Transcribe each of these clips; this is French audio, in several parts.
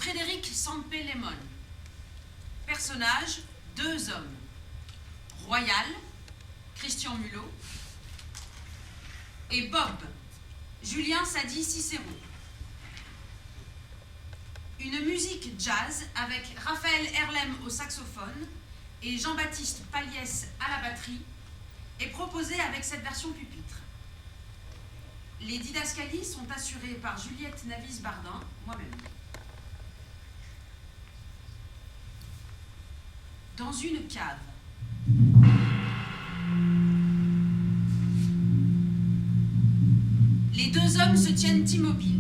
Frédéric Sampé-Lemon. Personnage, 2 hommes. Royal, Christian Mulot. Et Bob, Julien Sadi-Cicéron. Une musique jazz avec Raphaël Erlem au saxophone et Jean-Baptiste Paliès à la batterie est proposée avec cette version pupitre. Les didascalies sont assurées par Juliette Navis-Bardin, moi-même. Dans une cave. Les 2 hommes se tiennent immobiles.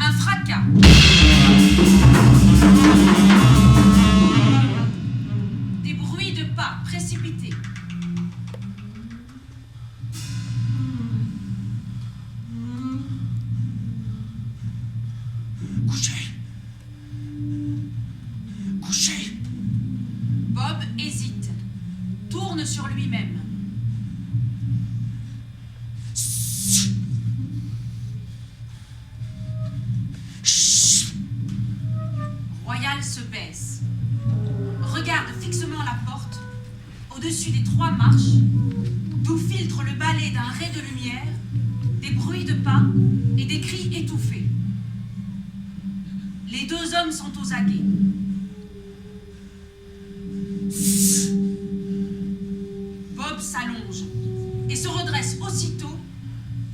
Un fracas. Des bruits de pas précipités. Couchez. Couchez. Bob hésite, tourne sur lui-même. Royal se baisse, regarde fixement la porte, au-dessus des 3 marches, d'où filtre le balai d'un ray de lumière, des bruits de pas et des cris étouffés. Les 2 hommes sont aux aguets. Bob s'allonge et se redresse aussitôt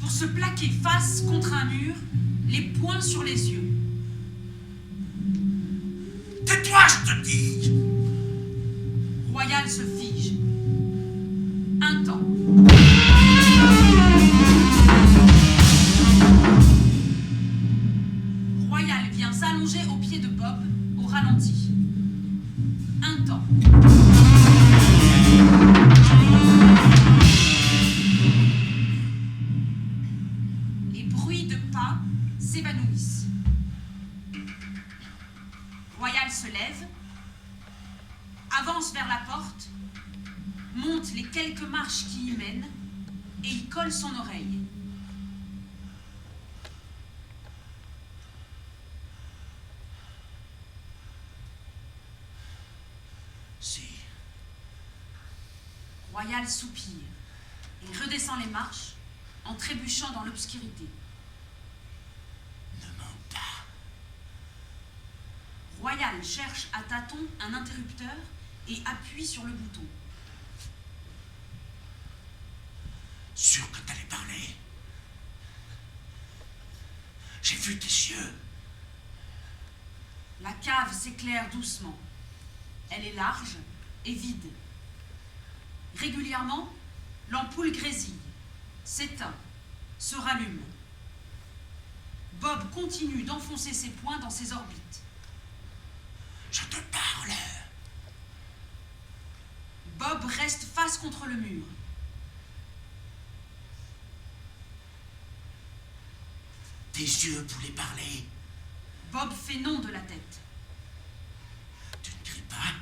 pour se plaquer face contre un mur, les poings sur les yeux. Tais-toi, je te dis. Royal se fige. Un temps. Royal vient s'allonger au pied de Bob, au ralenti. Un temps. Les bruits de pas s'évanouissent. Royal se lève, avance vers la porte, monte les quelques marches qui y mènent et y colle son oreille. Si. Royal soupire et redescend les marches en trébuchant dans l'obscurité. Ne monte pas. Royal cherche à tâtons un interrupteur et appuie sur le bouton. Sûr que t'allais parler. J'ai vu tes yeux. La cave s'éclaire doucement. Elle est large et vide. Régulièrement, l'ampoule grésille, s'éteint, se rallume. Bob continue d'enfoncer ses poings dans ses orbites. Je te parle. Bob reste face contre le mur. Tes yeux voulaient parler. Bob fait non de la tête. Tu ne cries pas.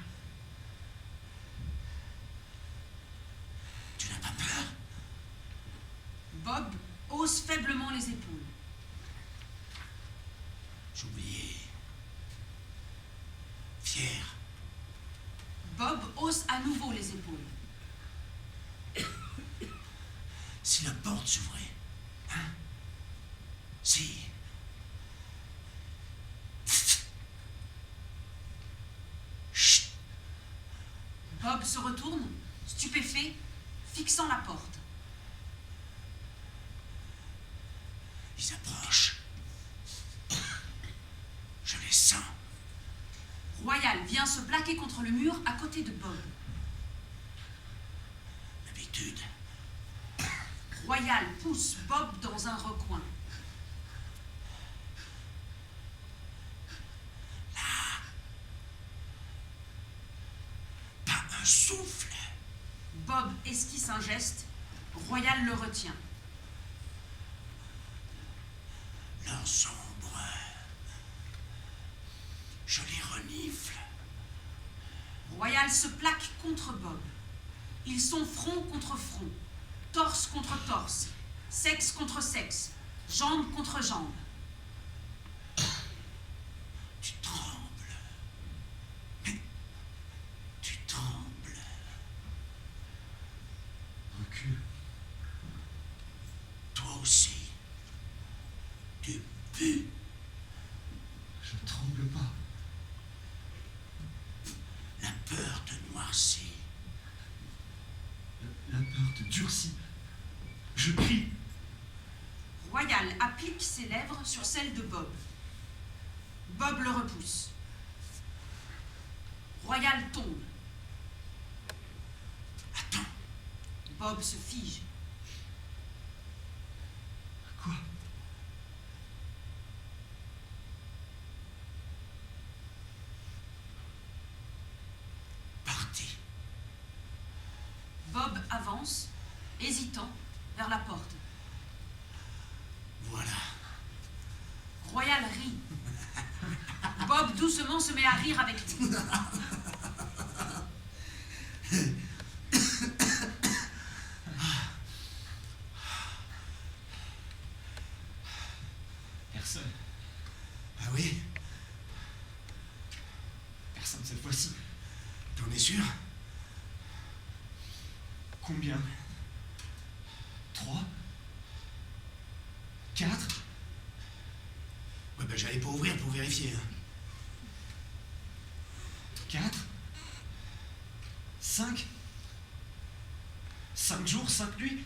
Tu n'as pas peur. Bob hausse faiblement les épaules. J'oubliais. Fier. Bob hausse à nouveau les épaules. Si la porte s'ouvrait, hein? Si. Chut. Bob se retourne, stupéfait, fixant la porte. Ils approchent. Je les sens. Royal vient se plaquer contre le mur à côté de Bob. L'habitude. Royal pousse Bob dans un recoin. Pas un souffle. Bob esquisse un geste. Royal le retient. Leurs ombres. Je les renifle. Royal se plaque contre Bob. Ils sont front contre front, torse contre torse, sexe contre sexe, jambe contre jambe. Tu trembles. Mais tu trembles. Recule. Toi aussi. Tu pues. Je ne tremble pas. La peur te noircit. La peur te durcit. Je crie. Royal applique ses lèvres sur celles de Bob. Bob le repousse. Royal tombe. Attends. Bob se fige. Quoi? Partez. Bob avance, hésitant, vers la porte. Voilà. Royal rit. Bob doucement se met à rire avec lui. Personne. Ah oui? Personne cette fois-ci. T'en es sûr? Combien? 3? 4? Ouais, ben j'allais pas ouvrir pour vérifier. 4? 5? 5 jours, 5 nuits?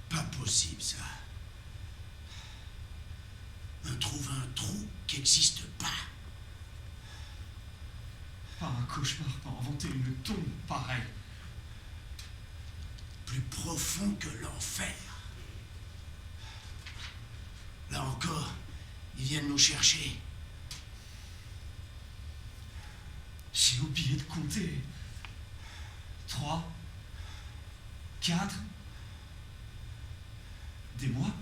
Pas possible, ça. Trouve un trou qui n'existe pas. Pas un cauchemar, pas inventer une tombe pareille. Plus profond que l'enfer. Là encore, ils viennent nous chercher. J'ai oublié de compter. 3? 4? Des mois?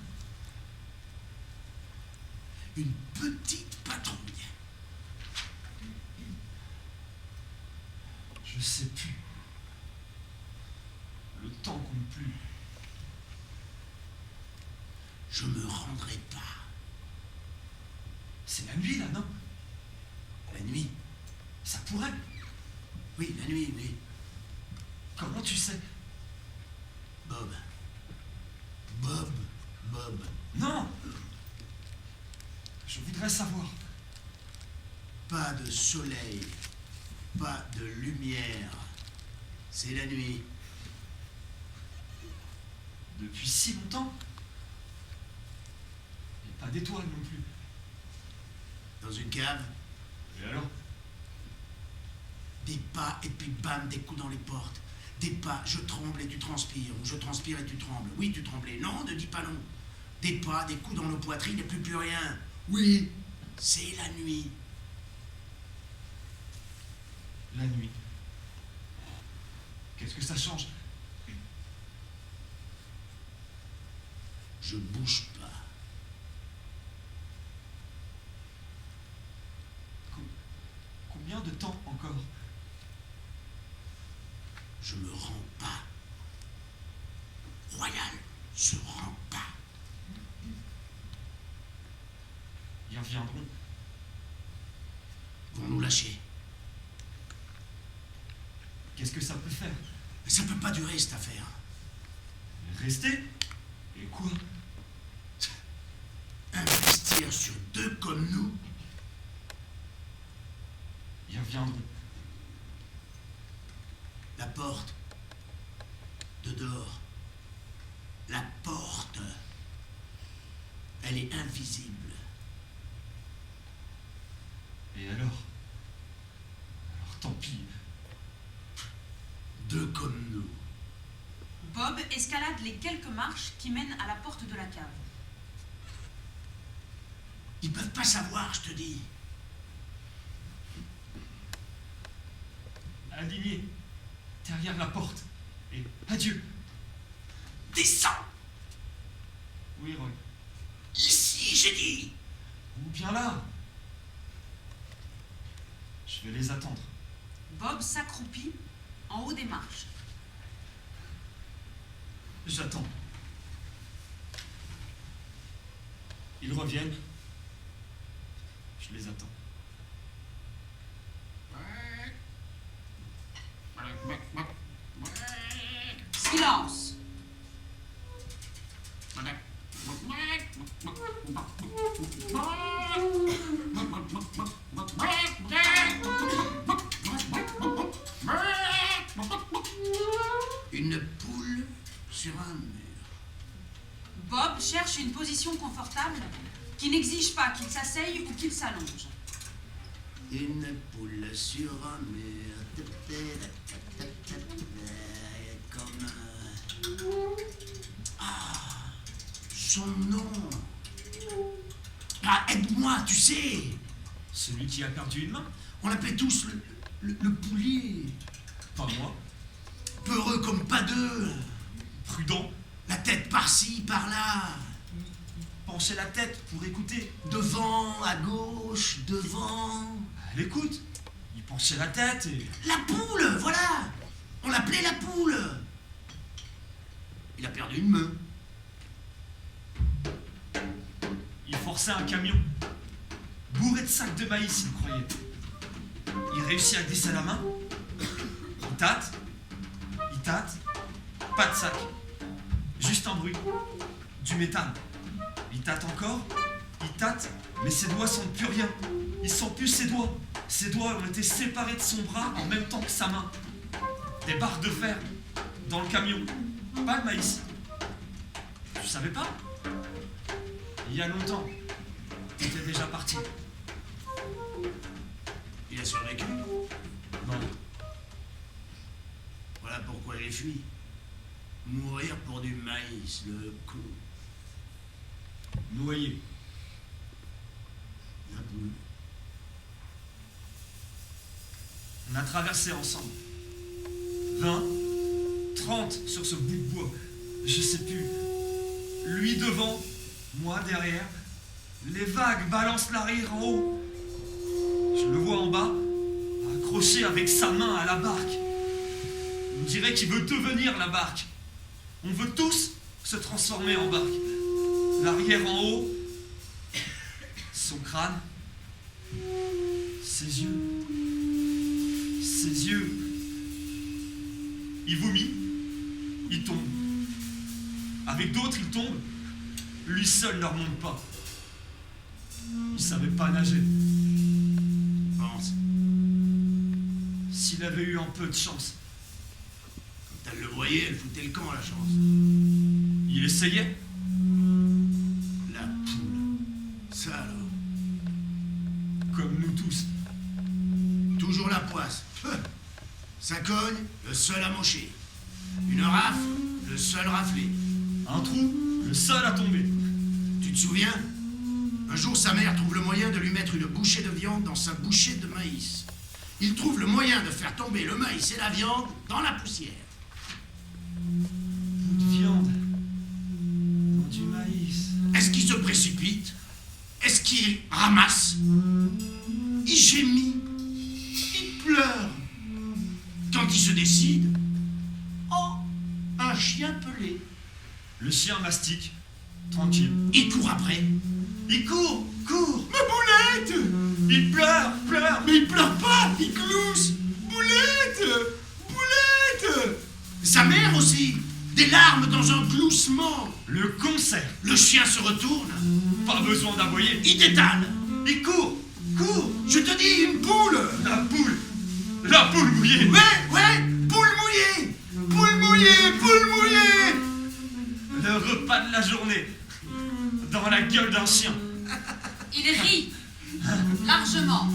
Une petite patrouille. Je sais plus. Le temps compte plus. Je me rendrai pas. C'est la nuit là, non? La nuit? Ça pourrait. Oui, la nuit, oui. Comment tu sais? Bob. Bob. Bob. Non! Je voudrais savoir. Pas de soleil. Pas de lumière. C'est la nuit. Depuis si longtemps? Et pas d'étoiles non plus. Dans une cave, Et alors? des pas et puis bam, des coups dans les portes. Des pas, je tremble et tu transpires. Ou je transpire et tu trembles. Oui, tu tremblais. Non, ne dis pas non. Des pas, des coups dans nos poitrines et plus rien. Oui, c'est la nuit. La nuit. Qu'est-ce que ça change? Je bouge pas. Combien de temps encore? Je me rends pas. Royal se rend pas. Ils reviendront. Vont nous lâcher. Qu'est-ce que ça peut faire? Mais ça peut pas durer cette affaire. Rester? Et quoi? Investir sur deux comme nous. Ils reviendront. La porte. De dehors. La porte. Elle est invisible. Et alors? Alors tant pis. Deux comme nous. Bob escalade les quelques marches qui mènent à la porte de la cave. Ils peuvent pas savoir, je te dis. Aligné. Derrière la porte. Et adieu. Descends. Oui, Roy. Ici, j'ai dit. Ou bien là. Je vais les attendre. Bob s'accroupit en haut des marches. J'attends. Ils reviennent. Je les attends. Silence. Une poule sur un mur. Bob cherche une position confortable qui n'exige pas qu'il s'asseye ou qu'il s'allonge. Une poule sur un mur. Comme... Ah, son nom. Ah, aide-moi, tu sais. Celui qui a perdu une main? On l'appelait tous le poulier. Pas moi. Peureux comme pas deux. Prudent. La tête par-ci, par-là. Pencher la tête pour écouter. Devant, à gauche, devant. Elle écoute. Il penchait la tête et... La poule, voilà. On l'appelait la poule. Il a perdu une main. Il forçait un camion. Bourré de sacs de maïs, il croyait. Il réussit à glisser la main. Il tâte. Il tâte. Pas de sac. Juste un bruit. Du méthane. Il tâte encore. Il tâte. Mais ses doigts sentent plus rien. Il sent plus ses doigts. Ses doigts ont été séparés de son bras en même temps que sa main. Des barres de fer. Dans le camion. Pas de maïs. Tu savais pas? Il y a longtemps. T'étais déjà parti. Il a survécu. Non. Voilà pourquoi j'ai fui. Mourir pour du maïs, le coup. Noyé. La poule. On a traversé ensemble. 20, 30 sur ce bout de bois. Je sais plus. Lui devant, moi derrière. Les vagues balancent l'arrière en haut. Je le vois en bas, accroché avec sa main à la barque. On dirait qu'il veut devenir la barque. On veut tous se transformer en barque. L'arrière en haut, son crâne, ses yeux. Ses yeux. Il vomit, il tombe. Avec d'autres, il tombe. Lui seul ne remonte pas. Il savait pas nager. Pense. S'il avait eu un peu de chance. Quand elle le voyait, elle foutait le camp, la chance. Il essayait. La poule. Ça alors. Comme nous tous. Toujours la poisse. Ça cogne, le seul à mocher. Une rafle, le seul raflé. Un trou, le seul à tomber. Tu te souviens? Un jour, sa mère trouve le moyen de lui mettre une bouchée de viande dans sa bouchée de maïs. Il trouve le moyen de faire tomber le maïs et la viande dans la poussière. Bout de viande. Dans du maïs. Est-ce qu'il se précipite? Est-ce qu'il ramasse? Il gémit. Il pleure. Quand il se décide, oh, un chien pelé. Le chien mastique. Tranquille. Il court après. Il court, court. Ma boulette! Il pleure, pleure. Mais il pleure pas, il glousse. Boulette! Boulette! Sa mère aussi. Des larmes dans un gloussement. Le concert. Le chien se retourne. Pas besoin d'aboyer. Il détale. Il court, court. Je te dis, une poule. La poule. La poule mouillée. Ouais, poule mouillée. Poule mouillée, poule mouillée. Le repas de la journée. Dans la gueule d'un chien. Il rit. Largement.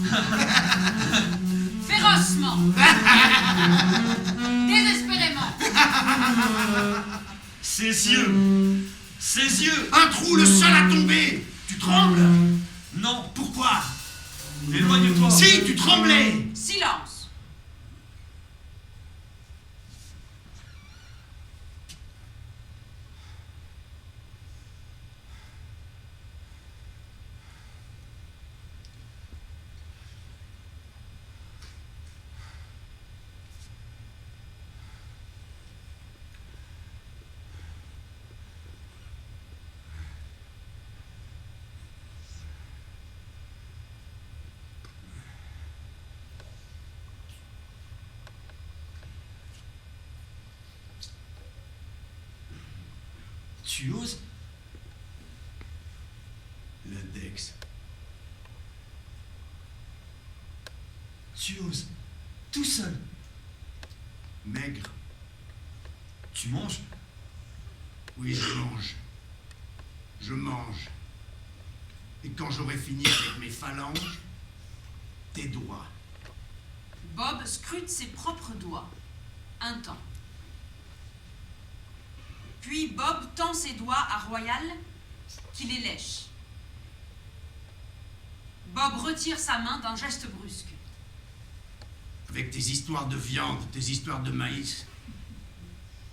Férocement. Désespérément. Ses yeux. Ses yeux. Un trou, le seul à tomber. Tu trembles? Non. Pourquoi? Éloigne-toi. Si, tu tremblais. Silence. Tu oses? L'index. Tu oses? Tout seul? Maigre. Tu manges? Oui, je mange. Je mange. Et quand j'aurai fini avec mes phalanges, tes doigts. Bob scrute ses propres doigts. Un temps. Puis Bob tend ses doigts à Royal, qui les lèche. Bob retire sa main d'un geste brusque. Avec tes histoires de viande, tes histoires de maïs.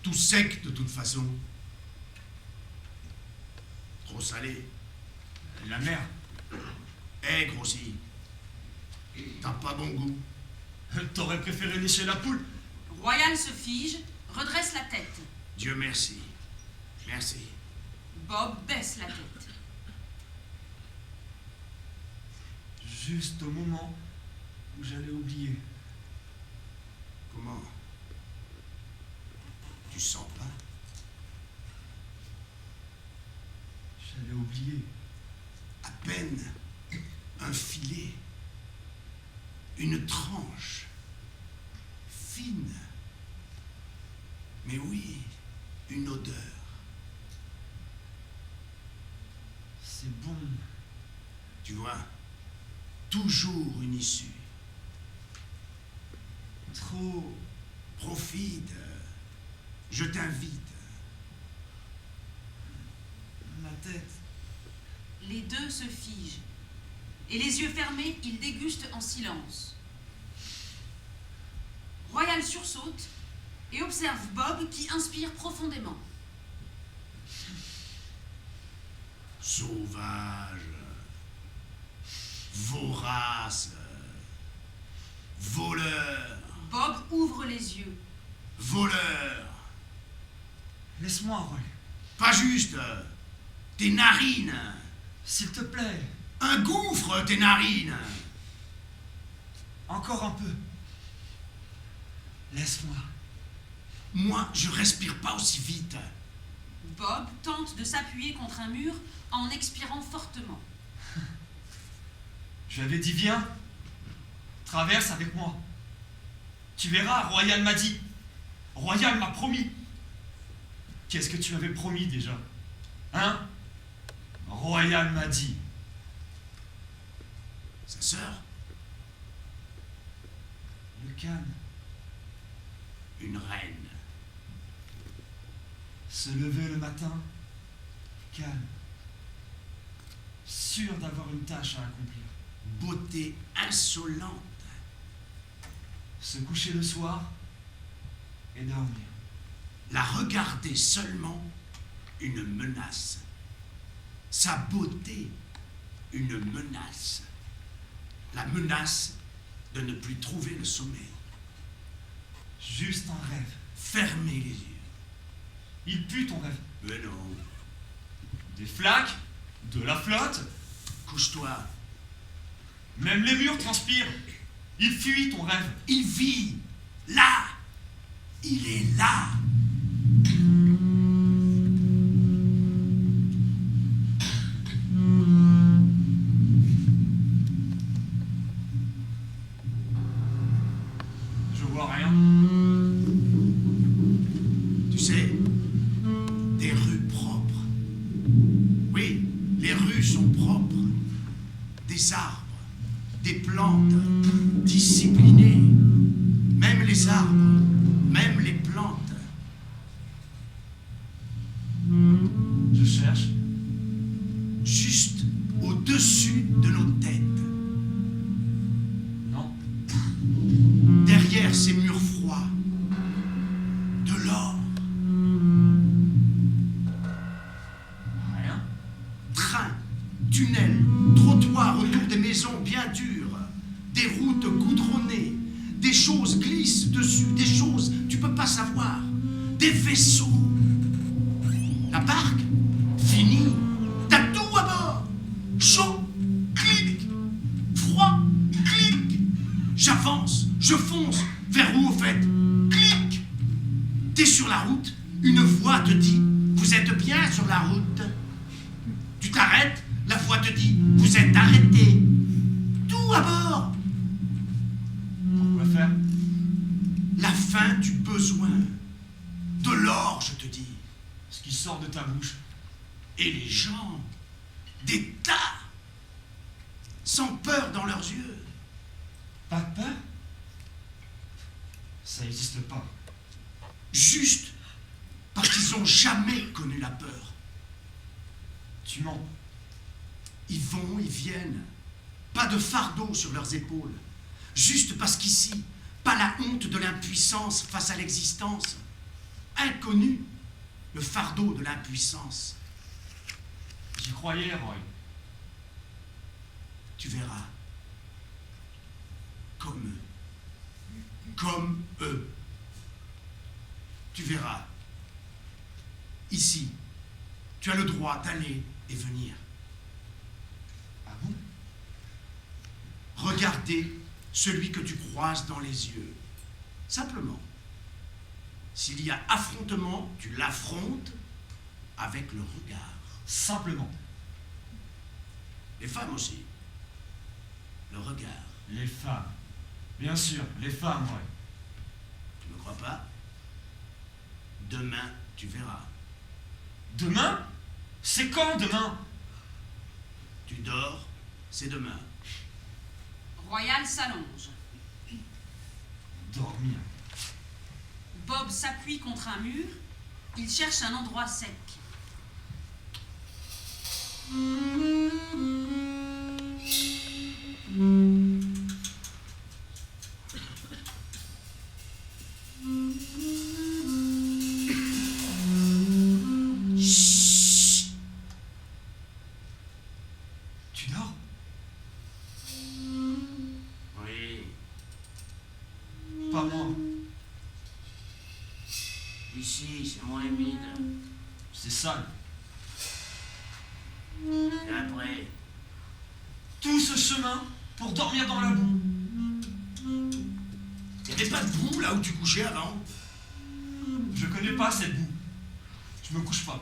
Tout sec de toute façon. Trop salé. La mer. Aigre aussi. T'as pas bon goût. T'aurais préféré lécher la poule? Royal se fige, redresse la tête. Dieu merci. Merci. Bob baisse la tête. Juste au moment où j'allais oublier. Comment? Tu sens pas? J'allais oublier. À peine un filet, une tranche, fine. Mais oui, une odeur. C'est bon. Tu vois, toujours une issue. Trop. Profite. Je t'invite. La tête. Les deux se figent. Et les yeux fermés, ils dégustent en silence. Royal sursaute et observe Bob qui inspire profondément. Sauvage. Vorace. Voleur. Bob ouvre les yeux. Voleur. Laisse-moi, Roy. Pas juste. Tes narines. S'il te plaît. Un gouffre, tes narines. Encore un peu. Laisse-moi. Moi, je respire pas aussi vite. Bob tente de s'appuyer contre un mur en expirant fortement. J'avais dit viens. Traverse avec moi. Tu verras, Royal m'a dit. Royal m'a promis. Qu'est-ce que tu m'avais promis déjà? Hein? Royal m'a dit. Sa sœur, Le calme. une reine. Se lever le matin. Calme. Sûr d'avoir une tâche à accomplir. Beauté insolente. Se coucher le soir et dormir. La regarder seulement, une menace. Sa beauté, une menace. La menace de ne plus trouver le sommeil. Juste un rêve. Fermez les yeux. Il pue ton rêve. Mais non. Des flaques, de la flotte, Couche-toi. même les murs transpirent. Il fuit ton rêve. Il vit. Là. Il est là. Je vois rien. Tu sais, des rues propres. Oui, les rues sont propres. Des arbres, des plantes, disciplinées. Même les arbres, même les plantes. Je cherche. Juste au-dessus de nos têtes. Non. Derrière ces murs froids. De l'or. Rien. Trains, tunnels, trottoirs autour des maisons bien dures, des routes goudronnées, des choses glissent dessus, des choses tu peux pas savoir, des vaisseaux. La barque, finie, t'as tout à bord. Chaud, clic, froid, clic. J'avance, je fonce, vers où au fait? Clic. T'es sur la route, une voix te dit Vous êtes bien sur la route. Tu t'arrêtes, la voix te dit, vous êtes arrêté. Tout à bord. Pourquoi faire? La fin du besoin. De l'or, je te dis. Ce qui sort de ta bouche. Et les gens, des tas, sans peur dans leurs yeux. Pas de peur? Ça n'existe pas. Juste parce qu'ils n'ont jamais connu la peur. Tu mens. Ils vont, ils viennent. Pas de fardeau sur leurs épaules. Juste parce qu'ici, pas la honte de l'impuissance face à l'existence. Inconnu, le fardeau de l'impuissance. J'y croyais, Roy. Tu verras. Comme eux. Comme eux. Tu verras. Ici, tu as le droit d'aller et venir. Ah bon? Regarder celui que tu croises dans les yeux. Simplement. S'il y a affrontement, tu l'affrontes avec le regard. Simplement. Les femmes aussi. Le regard. Les femmes. Bien sûr, les femmes, Roy. Tu me crois pas? Demain, tu verras. Demain? C'est quand demain? Tu dors, c'est demain. Royal s'allonge. Dormir. Bob s'appuie contre un mur. Il cherche un endroit sec. Chut. Tu dors? Oui, Pas moi. ici, c'est moins humide. C'est sale. Et après, Tout ce chemin pour dormir dans la boue. il n'y avait pas de boue là où tu couchais avant? Je connais pas cette boue. Je me couche pas.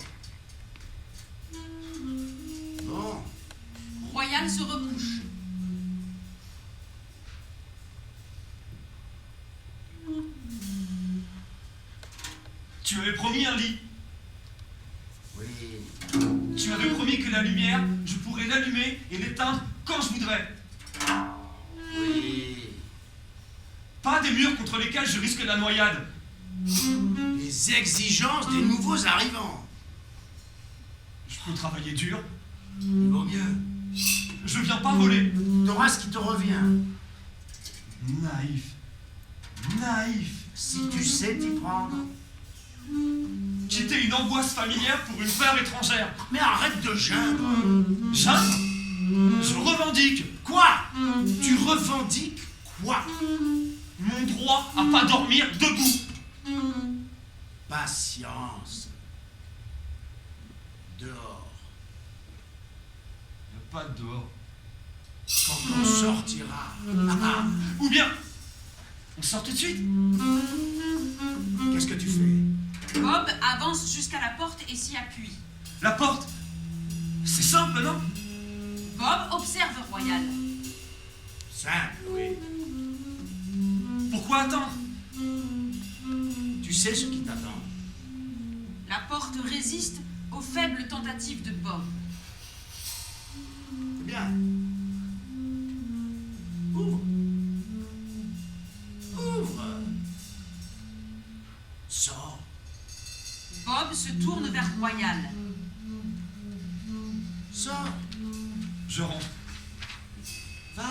Bon, Royal se recouche. Tu m'avais promis un lit. oui, Tu m'avais promis que la lumière, je pourrais l'allumer et l'éteindre quand je voudrais. oui. Pas des murs contre lesquels je risque la noyade. Les exigences des nouveaux arrivants. Je peux travailler dur. Il vaut mieux. Je viens pas voler. T'auras ce qui te revient. Naïf. Naïf. Si tu sais t'y prendre. Quitter une angoisse familière pour une peur étrangère. Mais arrête de geindre. Jeanne, je revendique Quoi? Tu revendiques quoi? mon droit à pas dormir debout. Patience. Dehors. Y a pas de dehors. Quand on sortira. Ah, Ou bien, on sort tout de suite. qu'est-ce que tu fais? Bob avance jusqu'à la porte et s'y appuie. La porte, c'est simple, non? Bob observe Royal. Simple, oui. Pourquoi attendre? Tu sais ce qui t'attend. La porte résiste aux faibles tentatives de Bob. C'est bien. Ouvre. Ouvre. Sors. Bob se tourne vers Royal. Sors. Je rentre. Va.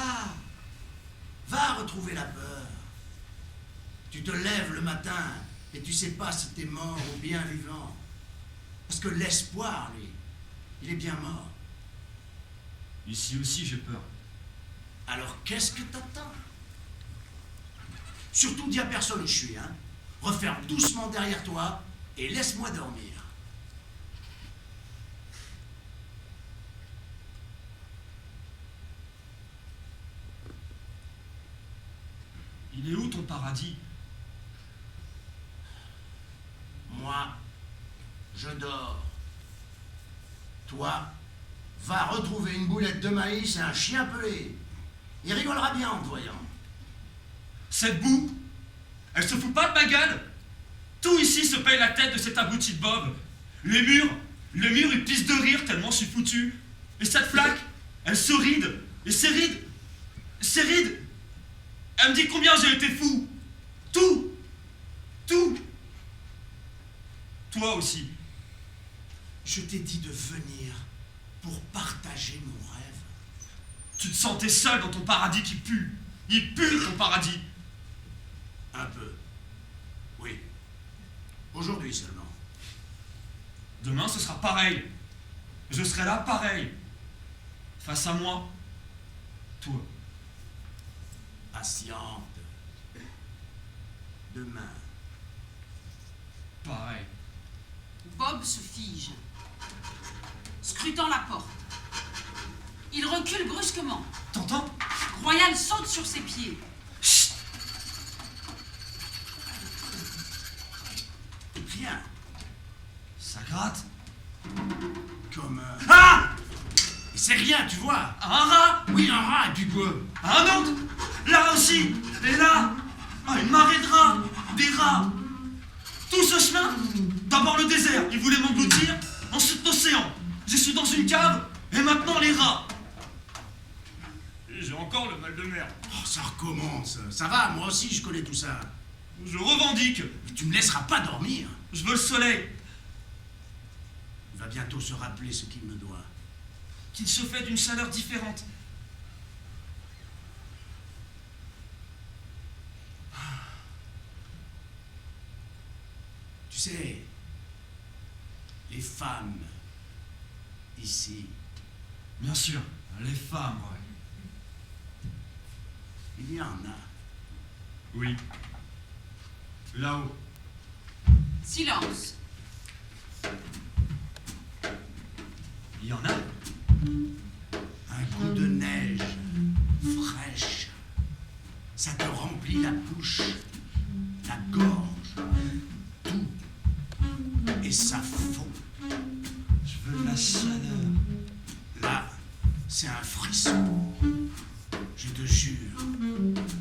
Va retrouver la peur. Tu te lèves le matin et tu sais pas si t'es mort ou bien vivant. Parce que l'espoir, lui, il est bien mort. Ici aussi, j'ai peur. Alors qu'est-ce que t'attends? Surtout dis à personne où je suis, hein. Referme doucement derrière toi et laisse-moi dormir. Il est où ton paradis? Moi, je dors. Toi, va retrouver une boulette de maïs et un chien pelé. Il rigolera bien en te voyant. Cette boue, elle se fout pas de ma gueule. Tout ici se paye la tête de cet abruti de Bob. Les murs, ils pissent de rire tellement je suis foutu. Et cette flaque, elle se ride. Et ces rides, elle me dit combien j'ai été fou. Tout. Toi aussi. Je t'ai dit de venir pour partager mon rêve. Tu te sentais seul dans ton paradis qui pue. Il pue ton paradis. Un peu. Oui. Aujourd'hui seulement. Demain, ce sera pareil. Je serai là pareil. Face à moi, toi. Patiente. Demain. Pareil. Bob se fige, scrutant la porte. Il recule brusquement. T'entends? Royal saute sur ses pieds. Chut! Viens. Ça gratte. Comme... Ah! C'est rien, tu vois. Un rat! Oui, un rat, et puis quoi? Un autre! Là aussi! Et là! Ah, une marée de rats! Des rats! Tout ce chemin, d'abord le désert, il voulait m'engloutir, ensuite l'océan. Je suis dans une cave, et maintenant les rats. Et j'ai encore le mal de mer. Oh, ça recommence. Ça va, moi aussi, je connais tout ça. Je revendique. Mais tu me laisseras pas dormir. Je veux le soleil. Il va bientôt se rappeler ce qu'il me doit. Qu'il se fait d'une chaleur différente. Tu sais, les femmes, ici, Bien sûr, les femmes, ouais. il y en a. Oui. Là-haut. Silence. Il y en a. Un coup de neige fraîche, ça te remplit la bouche, la gorge, tout. Et ça fond. Je veux de la chaleur. Là, c'est un frisson. Je te jure,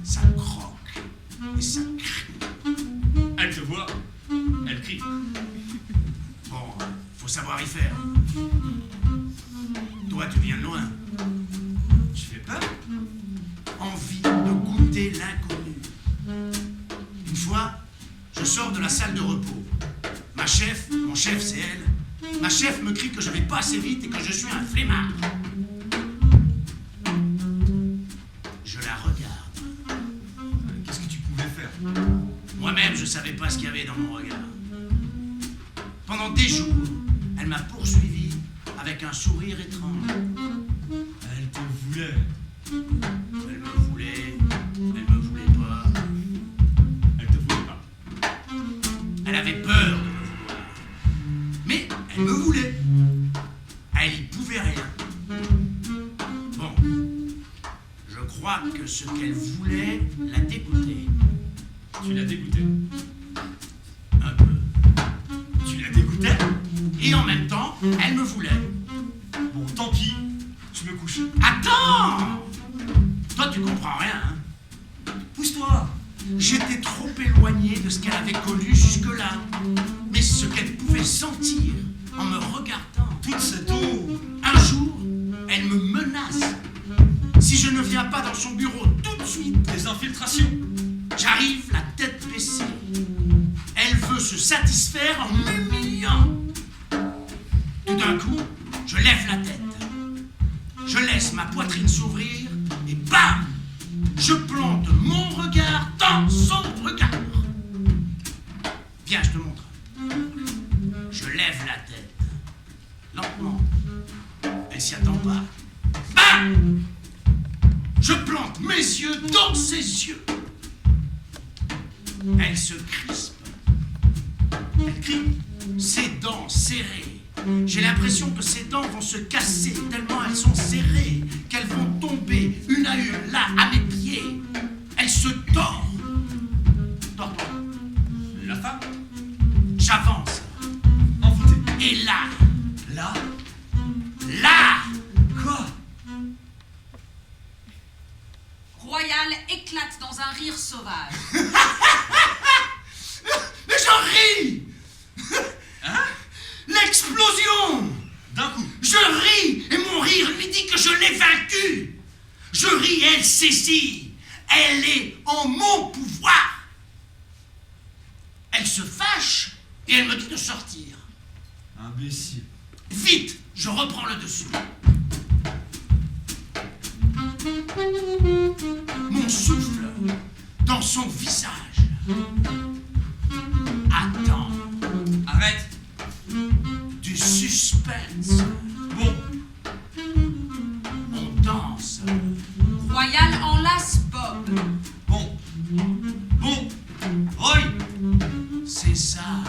ça croque et ça crie. Elle te voit. Elle crie. Bon, faut savoir y faire. Toi, tu viens de loin. Tu fais peur? Envie de goûter l'inconnu. Une fois, je sors de la salle de repos. Mon chef, c'est elle. Ma chef me crie que je vais pas assez vite et que je suis un flemmard. Je la regarde. Qu'est-ce que tu pouvais faire? Moi-même, je savais pas ce qu'il y avait dans mon regard. Pendant des jours, elle m'a poursuivi avec un sourire étrange. Elle te voulait. Elle me voulait pas. Elle te voulait pas. Elle avait peur de me vouloir. Mais elle me voulait. Elle y pouvait rien. Bon, je crois que ce qu'elle voulait l'a dégoûtée. Tu l'as dégoûté. Un peu. Tu l'as dégoûté? Et en même temps, elle me voulait. Bon, tant pis. Je me couche. Attends! Toi, tu comprends rien, hein? Pousse-toi. J'étais trop éloigné de ce qu'elle avait connu jusque-là. Mais ce qu'elle pouvait sentir en me regardant. Toute cette eau. Un jour, elle me menace. Si je ne viens pas dans son bureau tout de suite, Des infiltrations. j'arrive la tête baissée. Elle veut se satisfaire en m'humiliant. Tout d'un coup, je lève la tête. Je laisse ma poitrine s'ouvrir et bam! Je plante mon regard dans son regard. Viens, je te montre. Je lève la tête. Lentement. Elle s'y attend pas. Bam! Je plante mes yeux dans ses yeux. Elle se crispe. Elle crie. Ses dents serrées. J'ai l'impression que ses dents vont se casser tellement elles sont serrées, qu'elles vont tomber une à une là à mes pieds. Elle se tord. Tord-toi. La femme. J'avance. Envoûtée. Et là, Là? là, Quoi? Royal éclate dans un rire sauvage. mais j'en ris. Hein? L'explosion. D'un coup. Je ris et mon rire lui dit que je l'ai vaincue. Je ris et elle saisit. Elle est en mon pouvoir. Elle se fâche et elle me dit de sortir. Imbécile. Vite, je reprends le dessus. Mon souffle dans son visage. Attends, Arrête. du suspense. Bon. On danse. Royal enlace Bob. Bon. Bon. Roy. C'est ça.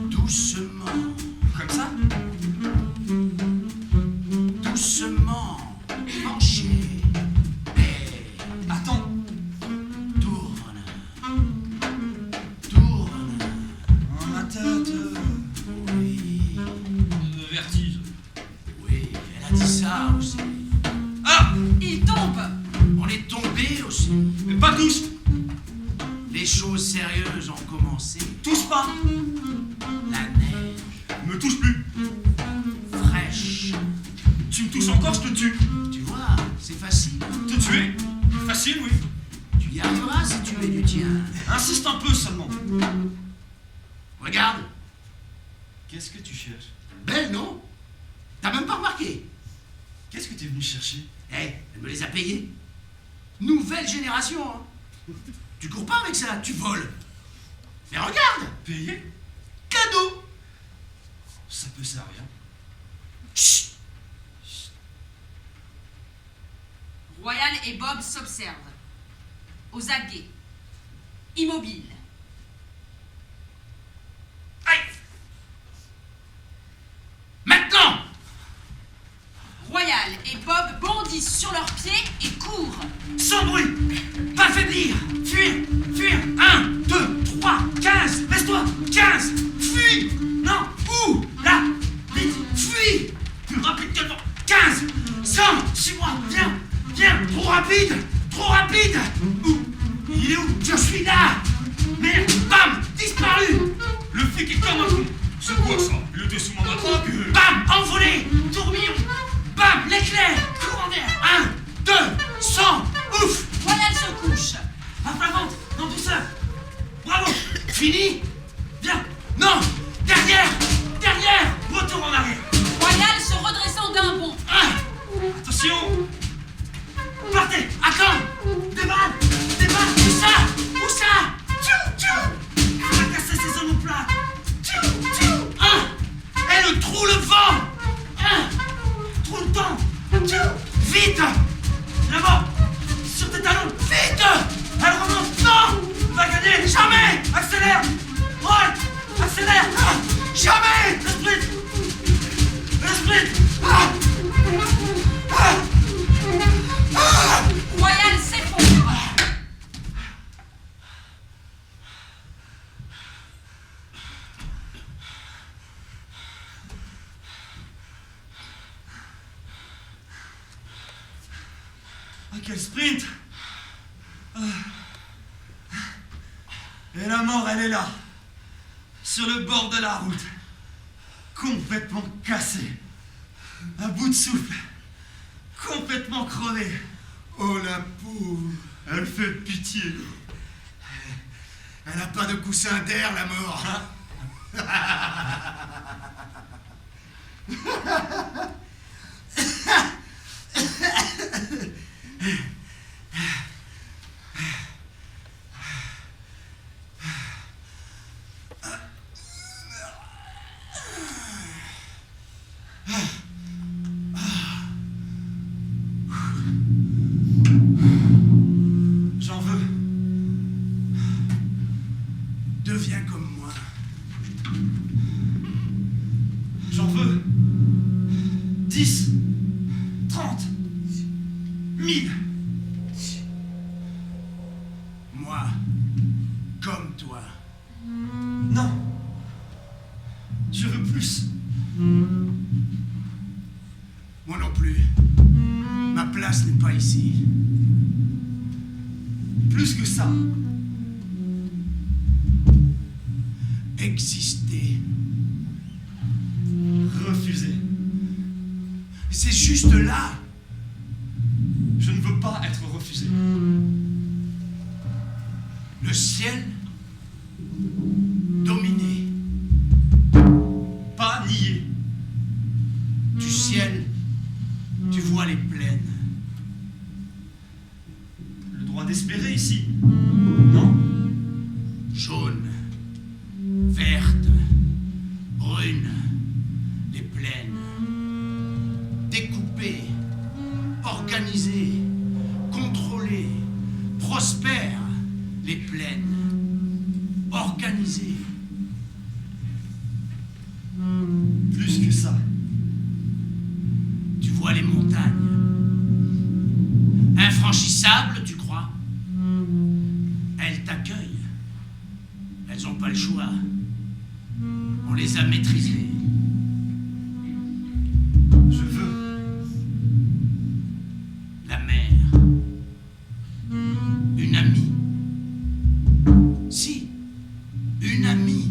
Doucement. Comme ça? Doucement. Penché. Et Attends. tourne. Tourne. Oh, ma tête. Oui. Vertige. Oui, elle a dit ça aussi. Ah! Il tombe. On est tombé aussi. Mais pas tous. Les choses sérieuses ont commencé. Tous pas. La neige Me touche plus. fraîche. Tu me touches encore, je te tue. Tu vois, c'est facile. Te tuer? Facile, oui. Tu y arriveras si tu mets du tien. Insiste un peu seulement. Regarde. Qu'est-ce que tu cherches? Belle, non? T'as même pas remarqué. Qu'est-ce que t'es venu chercher? Eh, elle me les a payés. Nouvelle génération, hein. Tu cours pas avec ça, tu voles. Mais regarde, Payé? cadeau. Ça peut servir. Chut. Royal et Bob s'observent. Aux aguets. Immobiles. Aïe. Maintenant. Royal et Bob bondissent sur leurs pieds et courent. Sans bruit. Pas faiblir. Fuir. Fuir. 1, 2, 3, 15. Laisse-toi. 15. Fuis. Non. Où? Là. Vite. Fuis. Plus rapide que toi. 15. 100. Suis-moi. Viens. Viens. Trop rapide. Trop rapide. Où? Il est où? Je suis là. Merde. Bam. Disparu. Le flic est comme un con. C'est quoi ça? Il était sous ma matraque. Bam. Envolé. Tourbillon. Bam. L'éclair. Courant d'air. 1, 2, 100. Ouf. Royal se couche. À plat ventre, en douceur. Bravo. Fini. Viens. Non. Derrière. Derrière. Retour en arrière. Royal se redressant d'un bond. Attention. Partez. Attends. Des balles. Des balles. Où ça? Où ça? Tchou, tchou. Elle va casser ses omoplates. Tchou, tchou. Elle troue le vent. Troue le temps. Tchou. Vite. Là-bas. Sur tes talons. Vite. Elle remonte. Non. Va gagner. Jamais. Accélère. Roll. Accélère. Jamais. Le sprint. Le sprint. Royal s'effondre. Ah, quel sprint! Et la mort, elle est là, sur le bord de la route, complètement cassée, à bout de souffle, complètement crevée. Oh la pauvre. Elle fait pitié. Elle a pas de coussin d'air, la mort. J'en veux. Deviens comme moi. J'en veux. 10, 30, 1000. Moi, comme toi. Non. Je veux Plus. Moi non plus. Ma place n'est pas ici. Plus que ça. Exister. Refuser. C'est juste là. Je ne veux pas être refusé. Le ciel dominé. Pas nier. Du ciel, tu vois les plaines. Le droit d'espérer ici. Non? Jaune, verte, brune, les plaines. Découpées, organisées, contrôlées, prospères, les plaines. Organisées. Plus que ça. Tu vois les montagnes. Infranchissables, tu crois? Elles t'accueillent. Elles n'ont pas le choix. On les a maîtrisées. Je veux. La mer. Une amie. Si, une amie.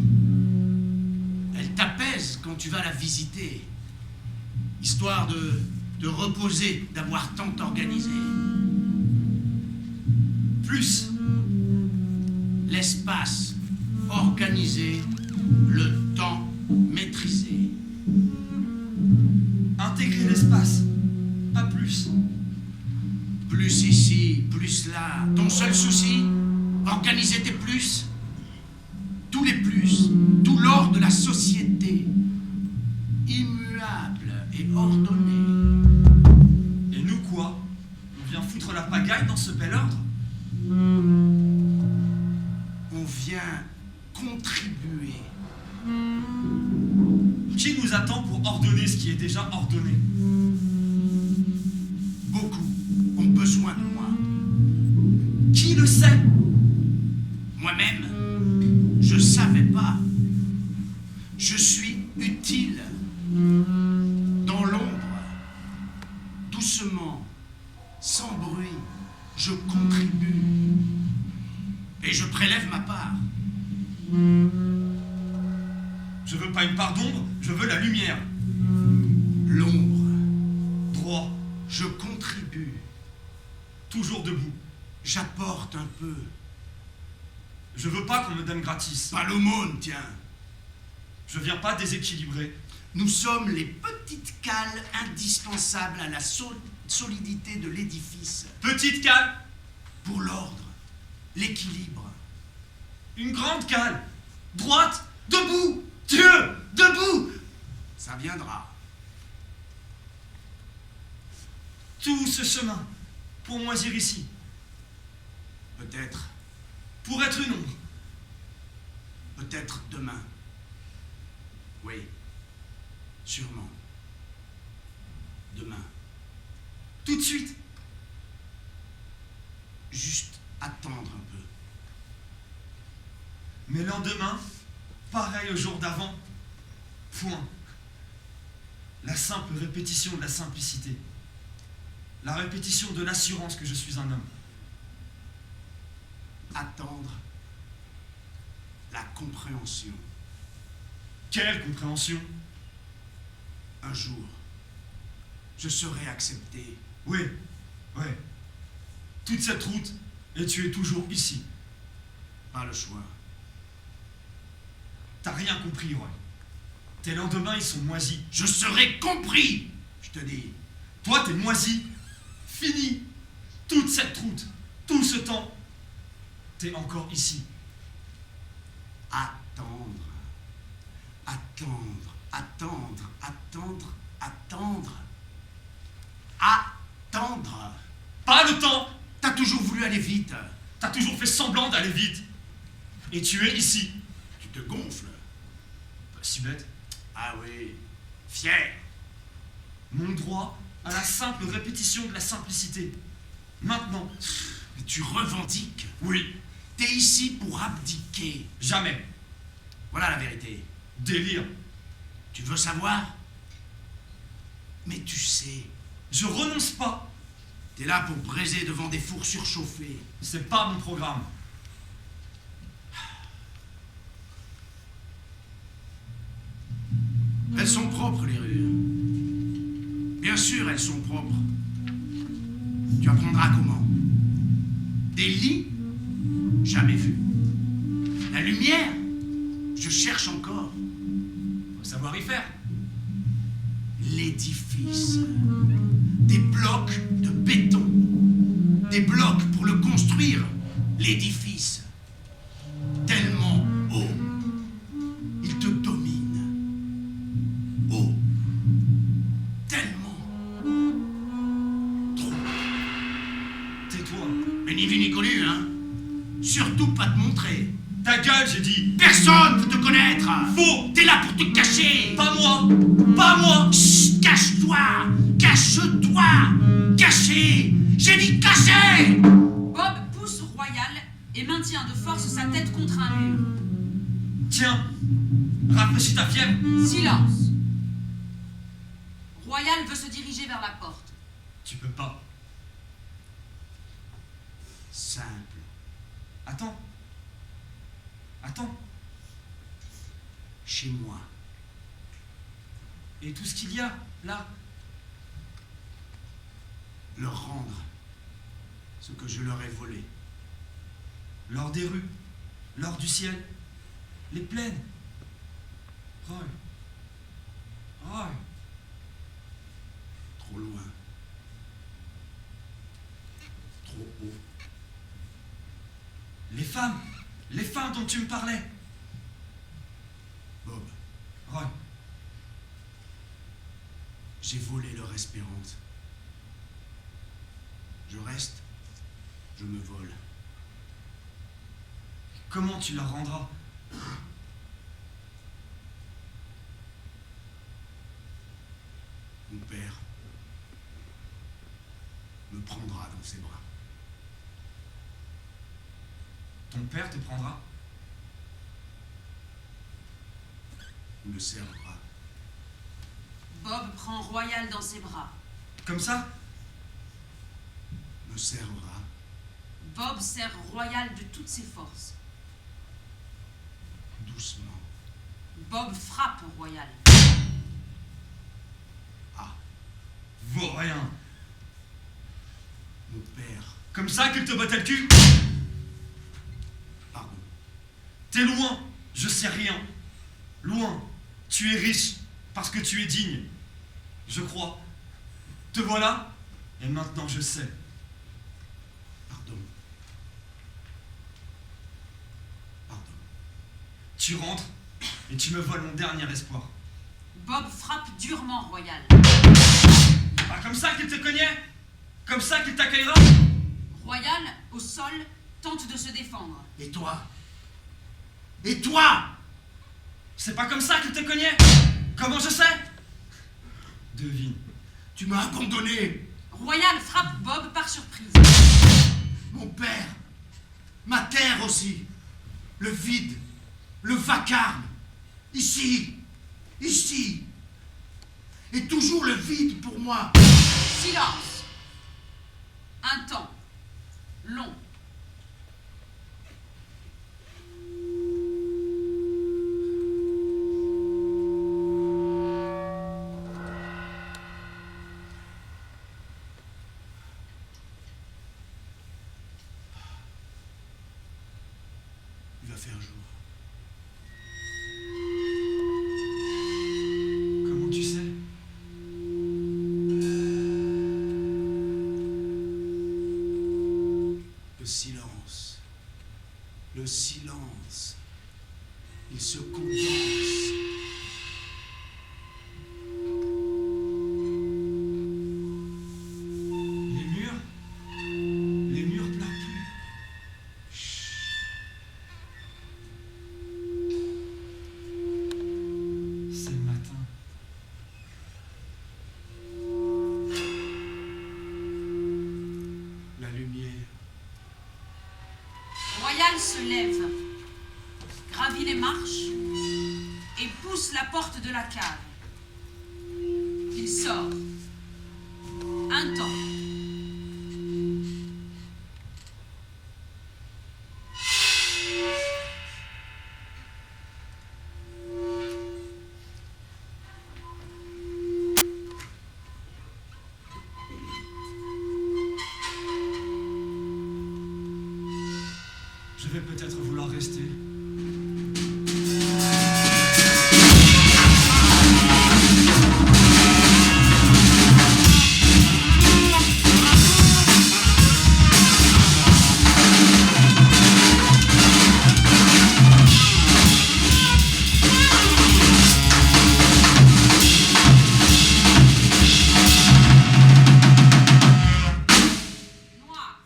Elle t'apaise quand tu vas la visiter. Histoire de reposer, d'avoir tant organisé. Plus. L'espace organisé, le temps maîtrisé. Intégrer l'espace. Pas plus. Plus ici, plus là. Ton seul souci, organiser tes plus. Tous les plus, tout l'or de la société. Immuable et ordonné. Et nous quoi? On vient foutre la pagaille dans ce bel ordre? On vient contribuer. Qui nous attend pour ordonner ce qui est déjà ordonné? Beaucoup ont besoin de moi. Qui le sait? Moi-même, je savais pas. Je suis utile. Dans l'ombre, doucement, sans bruit, je contribue. Et je prélève ma part. Je veux pas une part d'ombre, je veux la lumière. L'ombre, Droit, je contribue. toujours debout. J'apporte un peu. Je veux pas qu'on me donne gratis. Pas l'aumône, tiens. Je viens pas déséquilibrer. Nous sommes les petites cales indispensables à la solidité de l'édifice. Petite cale, Pour l'ordre, l'équilibre. une grande cale, droite, debout, Dieu, debout. Ça viendra. Tout ce chemin pour moisir ici, Peut-être, pour être une ombre. peut-être demain. Oui, sûrement. Demain. Tout de suite. Juste attendre un peu. Mais lendemain, pareil au jour d'avant, point. La simple répétition de la simplicité. La répétition de l'assurance que je suis un homme. Attendre la compréhension. Quelle compréhension? Un jour, je serai accepté. Oui, ouais. Toute cette route, et tu es toujours ici. Pas le choix. T'as rien compris, Roy. Tes lendemains, ils sont moisis. Je serai compris, je te dis. Toi, t'es moisi. Fini. Toute cette route, tout ce temps, t'es encore ici. Attendre. Attendre. Attendre. Attendre. Attendre. Attendre. Pas le temps. T'as toujours voulu aller vite. T'as toujours fait semblant d'aller vite. Et tu es ici. Tu te gonfles. Pas si bête. Ah oui. Fier. Mon droit à la simple répétition de la simplicité. Maintenant. Mais tu revendiques. Oui. T'es ici pour abdiquer. Jamais. Voilà la vérité. Délire. Tu veux savoir? Mais tu sais, Je renonce pas. t'es là pour braiser devant des fours surchauffés. C'est pas mon programme. Elles sont propres, les rues. Bien sûr, elles sont propres. Tu apprendras comment. Des lits? Jamais vu. La lumière? Je cherche encore. Faut savoir y faire. L'édifice. Des blocs de béton. Des blocs pour le construire. L'édifice. Tellement haut. Il te domine. Haut. Tellement. Trop. Tais-toi. Mais ni vu ni connu, hein. Surtout pas te montrer. Ta gueule, j'ai dit. Personne ne peut te connaître. Faux. T'es là pour te cacher. Pas moi. Pas moi. Chut, cache-toi. Cache-toi. Caché. J'ai dit caché. Bob pousse Royal et maintient de force sa tête contre un mur. Tiens. Rafraîchis ta fièvre. Silence. Royal veut se diriger vers la porte. Tu peux pas. Simple. Attends. Attends. Chez moi. Et tout ce qu'il y a, là. Leur rendre ce que je leur ai volé. L'or des rues. L'or du ciel. Les plaines. Roy. Roy. Trop loin. Trop haut. Les femmes. Les femmes dont tu me parlais. Bob, Roy. j'ai volé leur espérance. Je reste, je me vole. Comment tu leur rendras? Mon père me prendra dans ses bras. Ton père te prendra? Me servera. Bob prend Royal dans ses bras. Comme ça? Me servera. Bob serre Royal de toutes ses forces. Doucement. Bob frappe Royal. Ah, Vaut rien. mon père. Comme ça qu'il te bottait le cul? Pardon. T'es loin, je sais rien. Loin, tu es riche parce que tu es digne. Je crois. Te voilà, et maintenant je sais. Pardon. Pardon. Tu rentres et tu me voles mon dernier espoir. Bob frappe durement Royal. Pas comme ça qu'il te cognait? Comme ça qu'il t'accueillera? Royal, au sol, tente de se défendre. Et toi? Et toi? C'est pas comme ça qu'il te cognait? Comment je sais? Devine. Tu m'as abandonné. Royal frappe Bob par surprise. Mon père. Ma terre aussi. Le vide. Le vacarme. Ici. Ici. Et toujours le vide pour moi. Silence. Un temps long. Il va faire jour. Comment tu sais? Le silence. Le silence. Il se condense. Les murs pleurent plus. C'est le matin. La lumière. Royal se lève, gravit les marches et pousse pousse la porte de la cave. Il sort. Un temps. Je vais peut-être vouloir rester. Noir.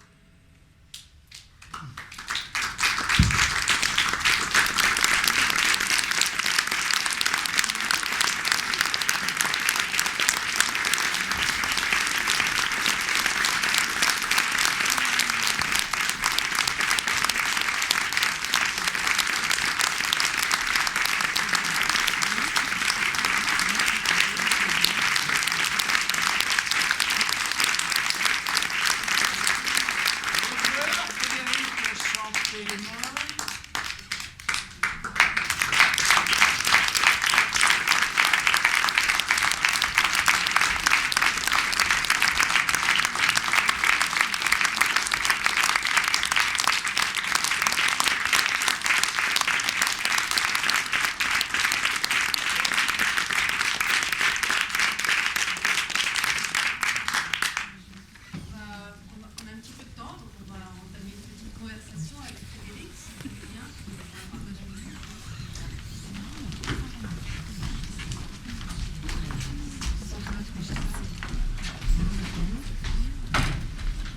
Frédéric Chantelemont. On a un petit peu de temps, donc on va entamer une petite conversation avec Frédéric, si vous voulez bien.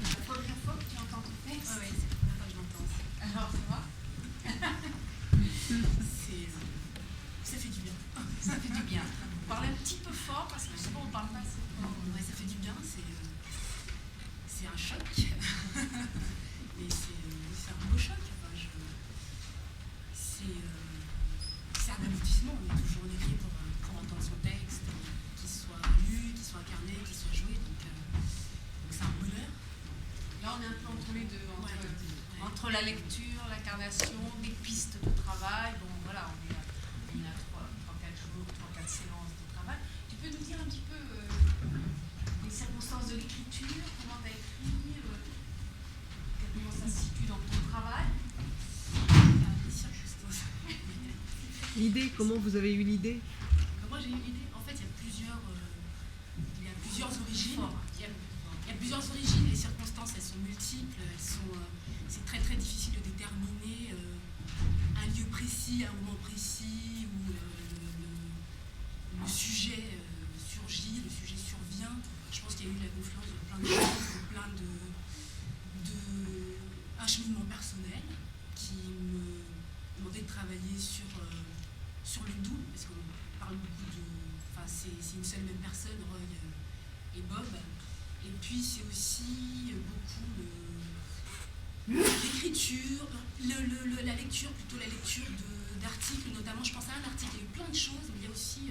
La première fois que tu entends ton texte? Oui, c'est la première fois que je l'entends aussi. Alors, ça va? Ça fait du bien. Ça fait du bien. Parlez un petit peu fort parce que souvent on parle pas assez fort. Ouais, ça fait du bien. C'est un choc. Et c'est un beau choc. Enfin, c'est un aboutissement. On est toujours écrit pour entendre son texte, qu'il soit lu, qu'il soit incarné, qu'il soit joué. Donc c'est un bonheur. Là, on est un peu entre les deux, Ouais. entre la lecture, l'incarnation, des pistes de travail. Bon, voilà, on est à 3-4 jours, 3-4 séances de travail. Tu peux nous dire un petit peu les circonstances de l'écriture, comment tu as écrit, comment ça se situe dans ton travail? Les circonstances. L'idée, comment vous avez eu l'idée? Moi, j'ai une idée. En fait, il y a plusieurs origines. Il y a plusieurs origines. Les circonstances, elles sont multiples. C'est très très difficile de déterminer un lieu précis, un moment précis où le sujet surgit, le sujet survient. Je pense qu'il y a eu la confluence de plein de choses, de plein un cheminement personnel qui me demandait de travailler sur le double, parce qu'on parle beaucoup de... Enfin, c'est une seule même personne, Roy et Bob. Et puis c'est aussi beaucoup l'écriture, la lecture, plutôt la lecture d'articles, notamment. Je pense à un article, il y a eu plein de choses, mais il y a aussi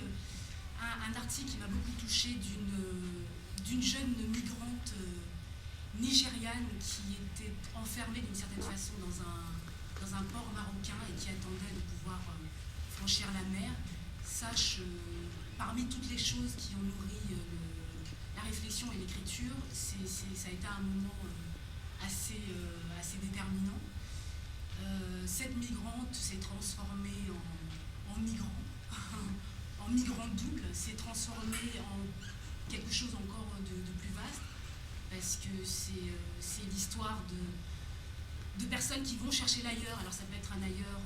un article qui m'a beaucoup touchée d'une jeune migrante nigériane qui était enfermée d'une certaine façon dans un port marocain et qui attendait de pouvoir franchir la mer. Sache, parmi toutes les choses qui ont nourri la réflexion et l'écriture, ça a été un moment assez déterminant. Cette migrante s'est transformée en migrant, en migrant double, s'est transformée en quelque chose encore de plus vaste, parce que c'est l'histoire de personnes qui vont chercher l'ailleurs. Alors ça peut être un ailleurs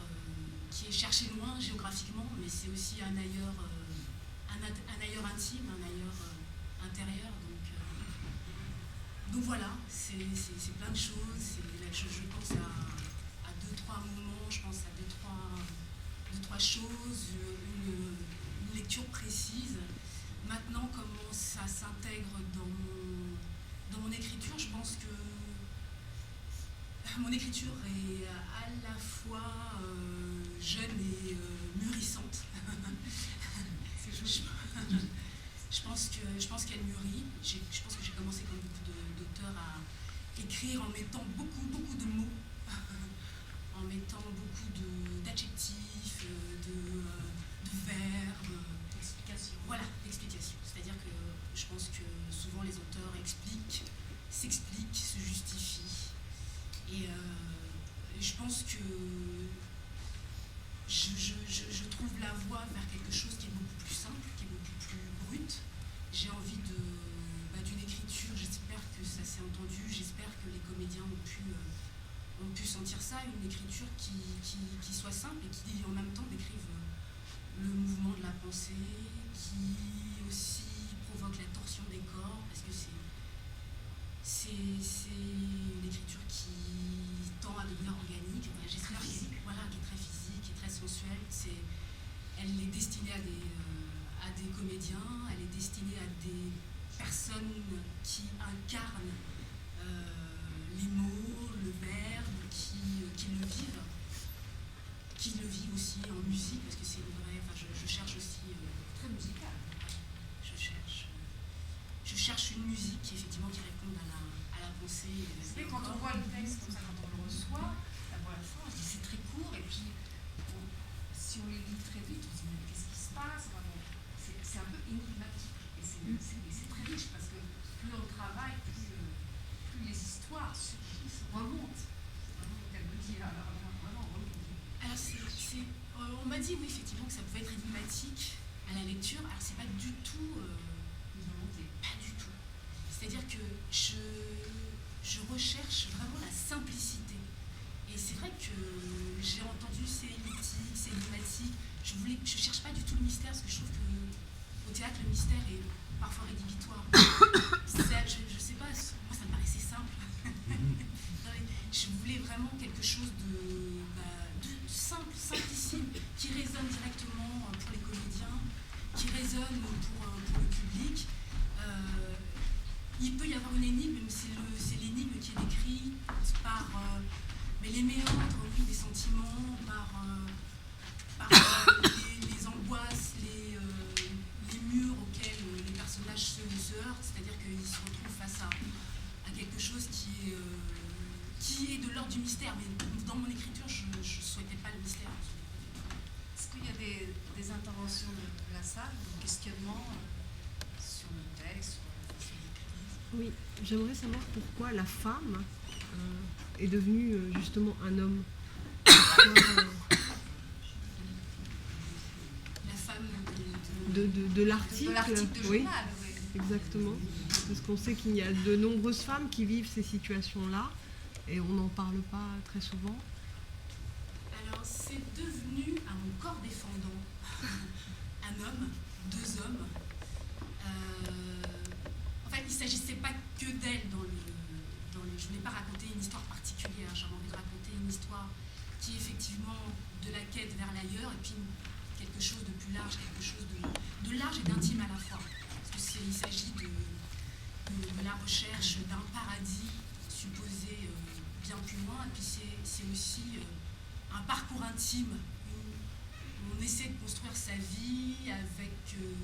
qui est cherché loin géographiquement, mais c'est aussi un ailleurs intime, un ailleurs intérieur. Donc voilà, c'est plein de choses. Je pense à 2-3 moments, je pense à deux, trois choses, une lecture précise. Maintenant, comment ça s'intègre dans mon écriture, je pense que mon écriture est à la fois jeune et mûrissante. je pense que j'ai commencé comme beaucoup d'auteurs à écrire en mettant beaucoup de mots, en mettant beaucoup d'adjectifs, de verbes. Explication. Voilà, d'explications. C'est-à-dire que je pense que souvent les auteurs expliquent, s'expliquent, se justifient. Et je pense que je trouve la voie vers quelque chose qui est beaucoup plus simple, qui est beaucoup plus brut. J'ai envie d'une écriture, j'espère que ça s'est entendu, j'espère que les comédiens ont pu sentir ça, une écriture qui soit simple et qui en même temps décrive le mouvement de la pensée, qui aussi provoque la torsion des corps, parce que c'est une écriture qui tend à devenir organique, j'espère qui est très physique, qui est très sensuelle. Elle est destinée à des comédiens, elle est destinée à des personnes qui incarnent les mots, le verbe, qui le vivent, qui le vivent aussi en musique, parce que c'est une vraie. Enfin, je cherche aussi. Très musical. Je cherche une musique qui réponde à la pensée. Vous savez, quand on voit le texte comme ça, quand on le reçoit, la voix à la fin, on se dit c'est très court, et puis si on les lit très vite, on se dit mais qu'est-ce qui se passe? Enfin, bon, c'est un peu énigmatique, et c'est très riche, parce que plus on travaille, plus les histoires se remontent. C'est vraiment, elle me dit, alors, vraiment remontent. Alors, on m'a dit, oui, effectivement, que ça pouvait être énigmatique à la lecture. Alors, c'est pas du tout. Pas du tout. C'est-à-dire que je recherche vraiment la simplicité. Et c'est vrai que j'ai entendu c'est elliptique, c'est énigmatique. Je cherche pas du tout le mystère, parce que je trouve qu'au théâtre, le mystère est parfois rédhibitoire. Je sais pas, moi ça me paraissait simple. Je voulais vraiment quelque chose de simple, simplissime, qui résonne directement pour les comédiens, qui résonne pour le public. Il peut y avoir une énigme, mais c'est l'énigme qui est décrite par les méandres, oui, des sentiments, par les angoisses, les murs auxquels les personnages se heurtent, c'est-à-dire qu'ils se retrouvent face à quelque chose qui est de l'ordre du mystère. Mais dans mon écriture, je ne souhaitais pas le mystère. Est-ce qu'il y a des interventions de la salle, des questionnements sur le texte, sur la façon d'écrire? Oui, j'aimerais savoir pourquoi la femme est devenue justement un homme. Pourquoi, La femme de l'article. De l'article de Oui, journal, oui. exactement. Parce qu'on sait qu'il y a de nombreuses femmes qui vivent ces situations-là et on n'en parle pas très souvent. Alors, c'est devenu, à mon corps défendant, un homme, deux hommes. En fait, il ne s'agissait pas que d'elle dans le. Je ne voulais pas raconter une histoire particulière, j'avais envie de raconter une histoire qui est effectivement de la quête vers l'ailleurs, et puis quelque chose de plus large, quelque chose de large et d'intime à la fois. Parce qu'il s'agit de la recherche d'un paradis supposé bien plus loin, et puis c'est aussi un parcours intime où on essaie de construire sa vie avec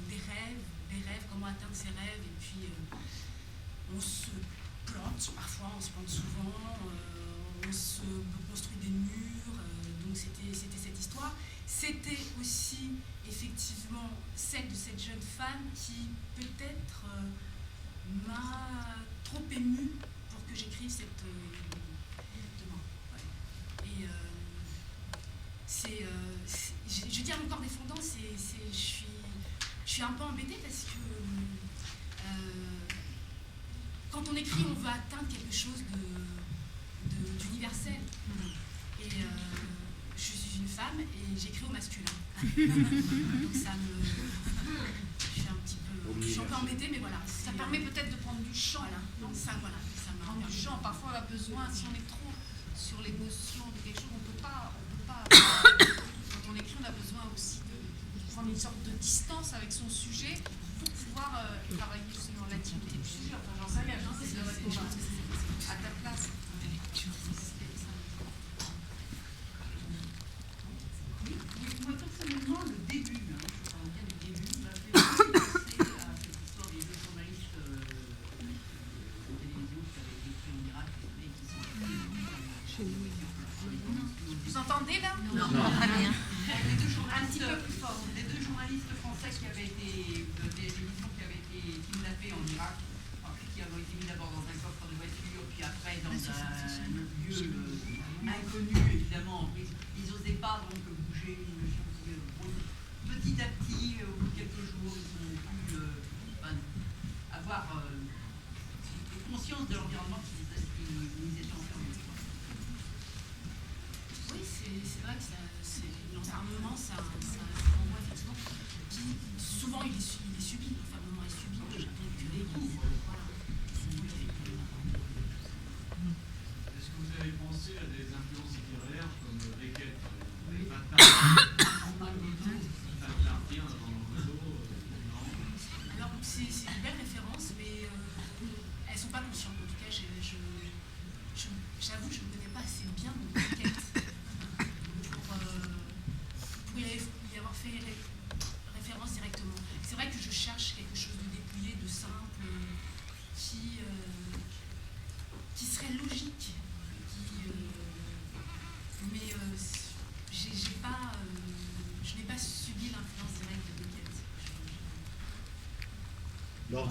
des rêves, comment atteindre ses rêves, et puis on se plante, parfois on se plante souvent, on se construit des murs, donc c'était cette histoire. C'était aussi effectivement celle de cette jeune femme qui peut-être m'a trop émue pour que j'écrive cette... Exactement. Ouais. Et je dis à mon corps défendant, je suis un peu embêtée parce que quand on écrit, on veut atteindre quelque chose d'universel. Et je suis une femme et j'écris au masculin. Donc ça me... Je suis un peu embêtée, mais voilà. Ça permet peut-être de prendre du champ. Voilà. Non, Ça m'a prendre du permis. champ. Parfois, on a besoin, si on est trop sur l'émotion de quelque chose, on peut pas. Quand on écrit, on a besoin aussi de prendre une sorte de distance avec son sujet pour pouvoir travailler justement l'intimité du sujet. Enfin, j'en sais rien, c'est de répondre à ta place. Oui, moi personnellement, le début, je parle bien du début, m'a fait penser à cette histoire des deux journalistes Français qui avaient été, des migrants qui avaient été kidnappés en Irak, qui avaient été mis d'abord dans un coffre de voiture, puis après dans un lieu inconnu, évidemment. Ils n'osaient pas donc bouger, petit à petit, au bout de quelques jours, ils ont pu avoir conscience de l'environnement qu'ils étaient enfermés. Oui, c'est vrai que l'enfermement, ça renvoie effectivement qui, souvent, il est subi, l'enfermement est subi. Donc, voilà. Est-ce que vous avez pensé à des influences littéraires comme Beckett, Alors, c'est une belle référence, mais elles ne sont pas conscientes. En tout cas, j'avoue, je ne connais pas assez bien mon Beckett pour y avoir fait référence directement. C'est vrai que je cherche quelque chose de dépouillé, de simple, qui serait logique, mais je n'ai pas subi l'influence directe de Beckett. Lors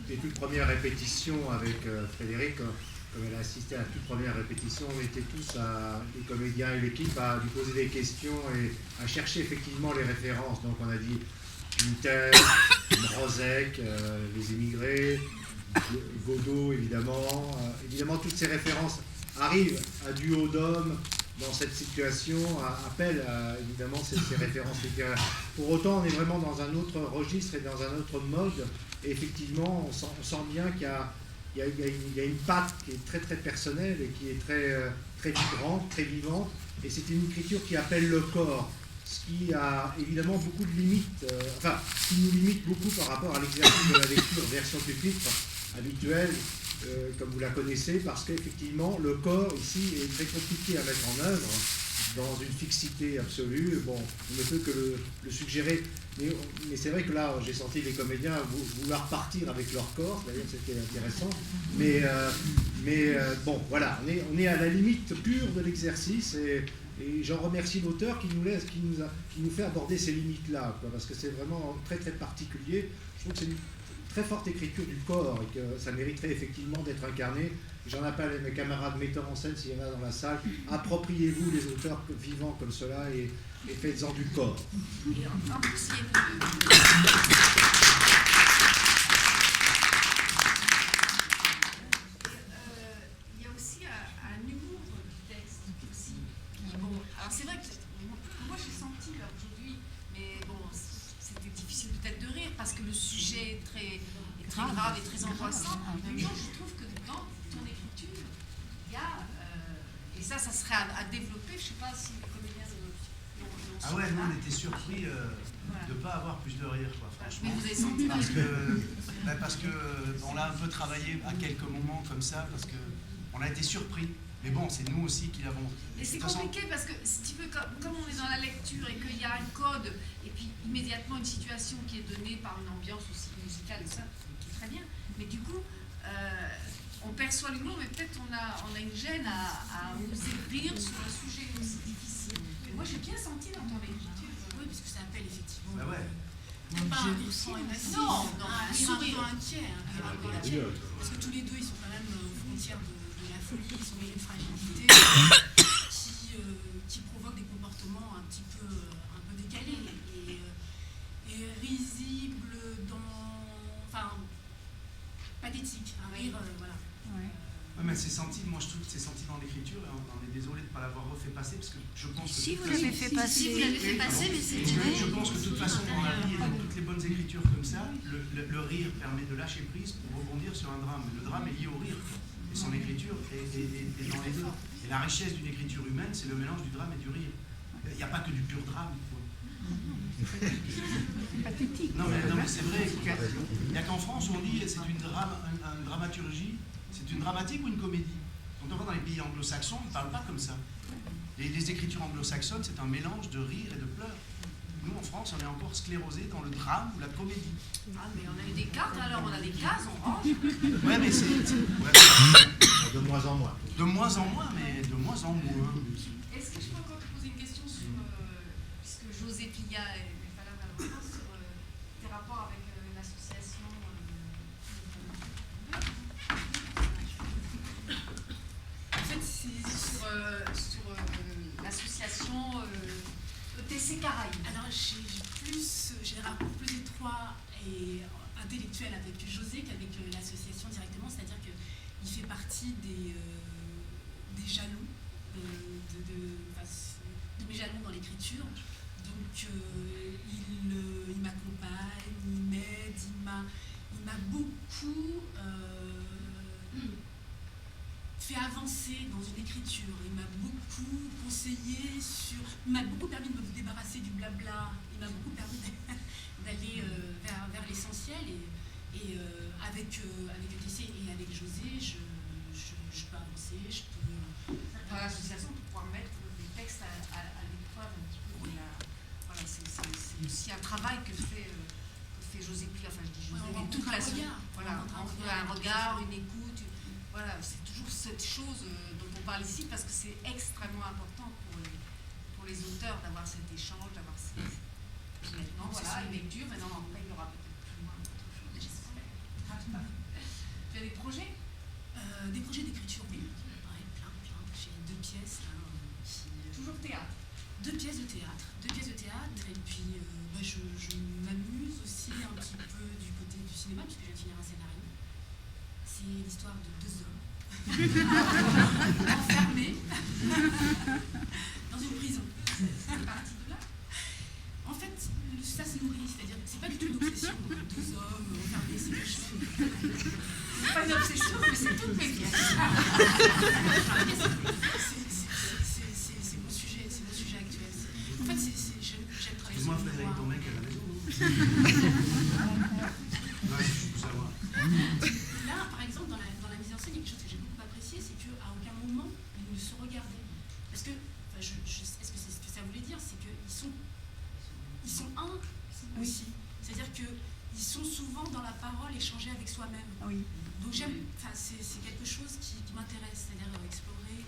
des toutes premières répétitions avec Frédéric, comme elle a assisté à la toute première répétition, on était tous, les comédiens et l'équipe, à lui poser des questions et à chercher effectivement les références. Donc on a dit Pinter, Brossec, les émigrés, Godot évidemment. Évidemment, toutes ces références arrivent à duo d'hommes dans cette situation, appellent évidemment ces références littéraires. Pour autant, on est vraiment dans un autre registre et dans un autre mode. Et effectivement, on sent bien qu'il y a une patte qui est très très personnelle et qui est très, très vibrante, très vivante. Et c'est une écriture qui appelle le corps, ce qui a évidemment beaucoup de limites, qui nous limite beaucoup par rapport à l'exercice de la lecture version pupitre habituelle, comme vous la connaissez, parce qu'effectivement, le corps ici est très compliqué à mettre en œuvre dans une fixité absolue. Bon, on ne peut que le suggérer, mais c'est vrai que là, j'ai senti les comédiens vouloir partir avec leur corps, d'ailleurs c'était intéressant, mais bon, voilà, on est à la limite pure de l'exercice, et j'en remercie l'auteur qui nous fait aborder ces limites-là, parce que c'est vraiment très très particulier. Je trouve que c'est une très forte écriture du corps et que ça mériterait effectivement d'être incarné. J'en appelle à mes camarades metteurs en scène, s'il y en a dans la salle, appropriez-vous les auteurs vivants comme cela et faites-en du corps. Et en plus, Il y a aussi un humour du texte aussi. Bon, alors c'est vrai que moi j'ai senti là aujourd'hui, mais bon, c'était difficile peut-être de rire parce que le sujet est très grave et très angoissant. En même temps, je trouve que dans ton écriture, il y a, et ça serait à développer, je ne sais pas si les comédiens l'ont Ah ouais, nous on était surpris de ne pas avoir plus de rire, quoi, franchement. Mais vous avez senti parce que on l'a un peu travaillé à quelques moments comme ça, parce qu'on a été surpris. Mais bon, c'est nous aussi qui l'avons. Et c'est compliqué parce que si tu veux, comme on est dans la lecture et qu'il y a un code, et puis immédiatement une situation qui est donnée par une ambiance aussi musicale, et ça, qui est très bien. Mais du coup, on perçoit l'humour, mais peut-être on a une gêne à oser rire sur un sujet aussi difficile. Mais moi, j'ai bien senti dans ton écriture. oui, parce que ça appelle effectivement. Bah ouais. Pas un rire sans émotion, Non, un un rire un sourire. peu inquiet, un peu inquiet. Parce que tous les deux, ils sont quand même aux frontières de la folie, ils sont mêlés de fragilité, qui provoquent des comportements un peu décalés et risibles pathétiques, un rire, voilà. Ouais, mais c'est senti, moi je trouve que c'est senti dans l'écriture, et on est désolé de ne pas l'avoir refait passer, parce que je pense que. Si vous l'avez fait passer. Si vous l'avez fait passer, mais c'est Je pense que de toute façon, dans la vie et dans toutes les bonnes écritures comme ça, le rire permet de lâcher prise pour rebondir sur un drame. Le drame est lié au rire. Et son écriture est dans les deux. Et la richesse d'une écriture humaine, c'est le mélange du drame et du rire. Il n'y a pas que du pur drame. Non mais c'est vrai. Il n'y a qu'en France où on dit c'est une dramaturgie. C'est une dramatique ou une comédie? Quand on va dans les pays anglo-saxons, on ne parle pas comme ça. Les écritures anglo-saxonnes, c'est un mélange de rire et de pleurs. Nous, en France, on est encore sclérosé dans le drame ou la comédie. Ah, mais on a eu des cartes, alors on a des cases, on range. Ouais, mais c'est... De moins en moins. De moins en moins, mais de moins en moins. Est-ce que je peux encore te poser une question sur, puisque José Pilla et Fala sur est intellectuel avec José qu'avec l'association directement, c'est-à-dire qu'il fait partie des jalons, de mes jalons dans l'écriture. Donc il m'accompagne, il m'aide, il m'a beaucoup fait avancer dans une écriture, il m'a beaucoup conseillé il m'a beaucoup permis de me débarrasser du blabla, il m'a beaucoup permis d'aller vers l'essentiel et avec ETC et avec José, je peux avancer, je peux... Dans l'association, pour pouvoir mettre les textes à l'épreuve un petit peu. Voilà, c'est aussi un travail que fait José Pli, enfin je dis José, on toute la regard. voilà, un regard, une écoute, voilà, c'est toujours cette chose dont on parle ici parce que c'est extrêmement important pour les auteurs d'avoir cet échange, d'avoir ces... Puis maintenant, voilà, une lecture, maintenant après il y aura peut-être plus loin d'autres choses, j'espère. Tu as des projets? Des projets d'écriture, oui. Ouais, plein. J'ai 2 pièces. Toujours théâtre? 2 pièces de théâtre. Et puis je m'amuse aussi un petit peu du côté du cinéma, puisque je viens de finir un scénario. C'est l'histoire de 2 hommes enfermés dans une prison. C'est parti de là? En fait, ça se nourrit, c'est-à-dire que c'est pas du tout une obsession. 2 hommes enfermés, c'est quelque chose. C'est pas une obsession, mais c'est toutes mes pièces. C'est mon sujet actuel. En fait, j'aime travailler. Excuse-moi, Frédéric, ton mec à la maison. Ouais, je peux savoir. Là, par exemple, dans la mise en scène, il y a quelque chose que j'ai beaucoup apprécié, c'est qu'à aucun moment, ils ne se regardaient. Parce que, est-ce que c'est ce que ça voulait dire, c'est qu'ils sont un aussi. C'est-à-dire qu'ils sont souvent dans la parole échangée avec soi-même. Oui. Donc c'est quelque chose qui m'intéresse, c'est-à-dire explorer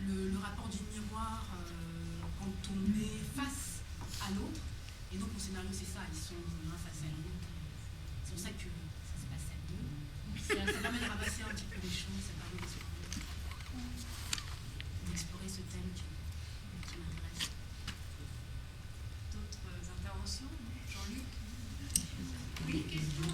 le rapport du miroir quand on est face à l'autre. Et donc mon scénario c'est ça, ils sont l'un face à l'autre. C'est pour ça que ça se passe à 2. Ça permet de ramasser un petit peu les choses, ça permet d'explorer ce thème qui m'intéresse. D'autres interventions? Jean-Luc? Oui, question.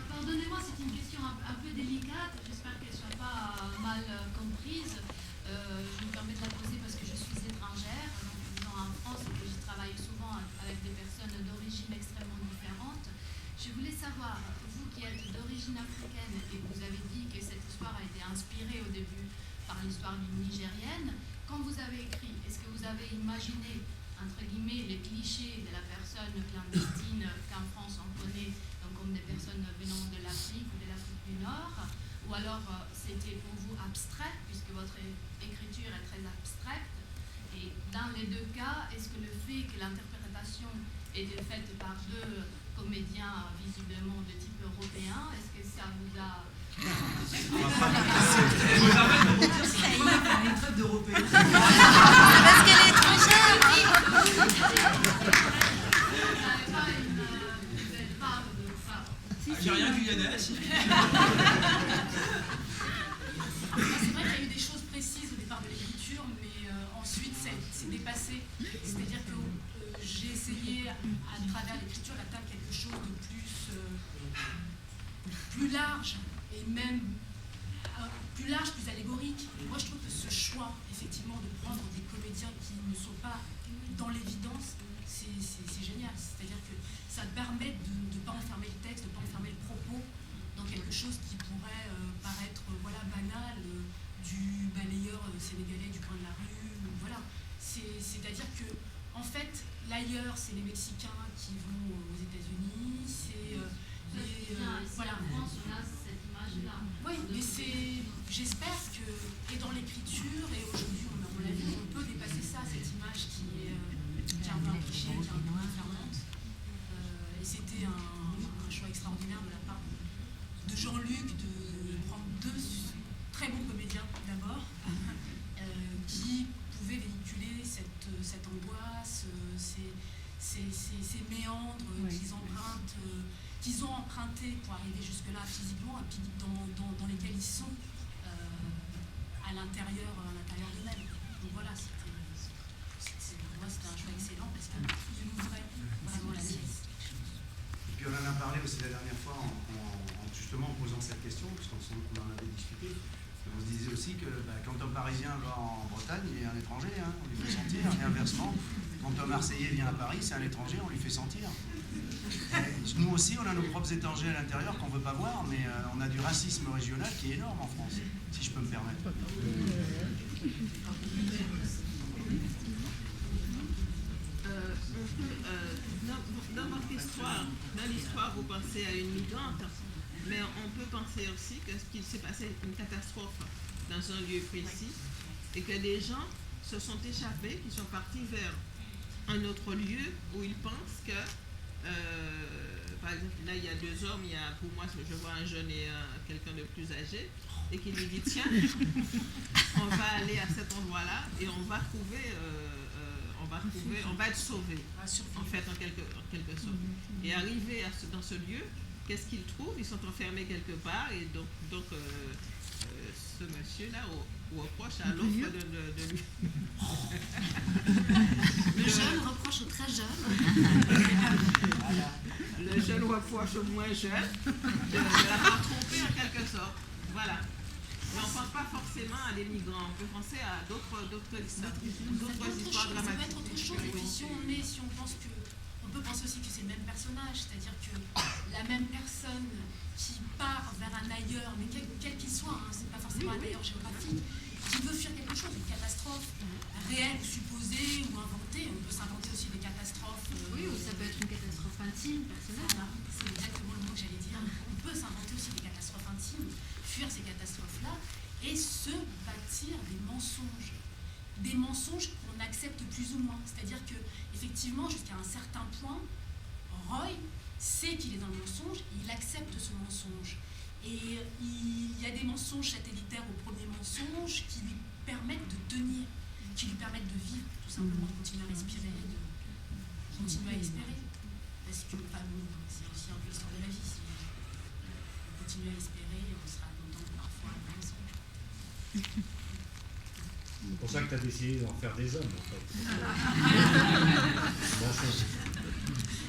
Pardonnez-moi, c'est une question un peu délicate. J'espère qu'elle ne soit pas mal comprise. Je me permets de la poser parce que je suis étrangère, donc vivant en France et que je travaille souvent avec des personnes d'origine extrêmement différentes. Je voulais savoir, vous qui êtes d'origine africaine et vous avez dit que cette histoire a été inspirée au début par l'histoire d'une Nigérienne, quand vous avez écrit, est-ce que vous avez imaginé, entre guillemets, les clichés de la personne clandestine qu'en France on connaît, donc comme des personnes venant de l'Afrique ou de l'Afrique du Nord, ou alors c'était pour vous abstrait, puisque votre écriture est très abstraite, et dans les 2 cas, est-ce que le fait que l'interprétation était faite par 2 comédiens visiblement de type européen, est-ce que ça vous a... Une traite d'Européens. Parce qu'elle est étrangère. Algérien, Guyanais. C'est vrai qu'il y a eu des choses précises au départ de l'écriture, mais ensuite c'est dépassé. C'est-à-dire que j'ai essayé, à travers l'écriture, d'atteindre quelque chose de plus large, et même plus large, plus allégorique. Et moi, je trouve que ce choix, effectivement, de prendre des comédiens qui ne sont pas dans l'évidence, c'est génial. C'est-à-dire que ça permet de ne pas enfermer le texte, de ne pas enfermer le propos dans quelque chose qui pourrait paraître banal, du balayeur sénégalais du coin de la rue. Voilà. C'est-à-dire que, en fait, l'ailleurs, c'est les Mexicains qui vont aux États-Unis, c'est voilà. En France, on a cette image-là. Oui, mais j'espère que, et dans l'écriture, et aujourd'hui, on l'a vu, on peut dépasser ça, cette image qui est un peu un cliché, qui est un peu enfermante. Et c'était un choix extraordinaire de la part de Jean-Luc de prendre 2 très bons comédiens d'abord, qui pouvaient véhiculer cette angoisse, ces méandres qu'ils ont empruntés pour arriver jusque-là physiquement, et puis dans lesquels ils sont à l'intérieur d'eux-mêmes. Donc voilà, pour moi c'était un choix excellent parce qu'il ouvrait vraiment la pièce. Et puis on en a parlé aussi la dernière fois justement en posant cette question, puisqu'on en avait discuté. On se disait aussi que quand un Parisien va en Bretagne, il est un étranger, hein, on lui fait sentir, et inversement, quand un Marseillais vient à Paris, c'est un étranger, on lui fait sentir. Nous aussi, on a nos propres étrangers à l'intérieur qu'on ne veut pas voir, mais on a du racisme régional qui est énorme en France, si je peux me permettre. Dans votre histoire, dans l'histoire, vous pensez à une migrante, mais on peut penser aussi qu'il s'est passé une catastrophe dans un lieu précis et que des gens se sont échappés, qui sont partis vers un autre lieu où ils pensent que, par exemple, là il y a 2 hommes, pour moi je vois un jeune et quelqu'un de plus âgé, et qui lui dit tiens, on va aller à cet endroit-là et on va trouver, on va être sauvé, en fait, en quelque sorte. Et arrivé dans ce lieu, qu'est-ce qu'ils trouvent? Ils sont enfermés quelque part, et donc ce monsieur-là reproche à l'autre de lui. Le jeune reproche au très jeune. Le jeune reproche au moins jeune de l'avoir trompé en quelque sorte. Voilà. Mais on ne pense pas forcément à des migrants, on peut penser à d'autres histoires dramatiques. Ça peut être autre chose. Et puis si on pense que, on peut penser aussi que c'est le même personnage, c'est-à-dire que la même personne qui part vers un ailleurs, mais quel qu'il soit, hein, c'est pas forcément un ailleurs géographique, qui veut fuir quelque chose, une catastrophe réelle ou supposée ou inventée. On peut s'inventer aussi des catastrophes. Oui, ou ça peut être une catastrophe intime, personnelle. Voilà, c'est exactement le mot que j'allais dire. On peut s'inventer aussi des catastrophes intimes, fuir ces catastrophes-là et se bâtir des mensonges. Des mensonges qu'on accepte plus ou moins. C'est-à-dire que, effectivement, jusqu'à un certain point, Roy sait qu'il est dans le mensonge, il accepte ce mensonge. Et il y a des mensonges satellitaires au premier mensonge qui lui permettent de tenir, qui lui permettent de vivre, tout simplement, de continuer à respirer, de continuer à espérer. Parce que, c'est aussi un peu l'histoire de la vie. Si on continue à espérer, on sera content parfois un mensonge. C'est pour ça que tu as décidé d'en faire des hommes, en fait.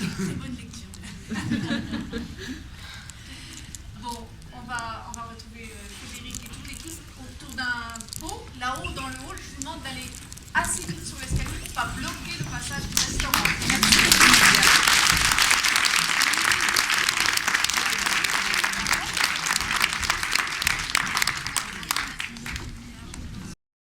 Très bonne lecture. Bon, on va retrouver Frédéric et toutes et tous autour d'un pot, là-haut dans le hall. Je vous demande d'aller assez vite sur l'escalier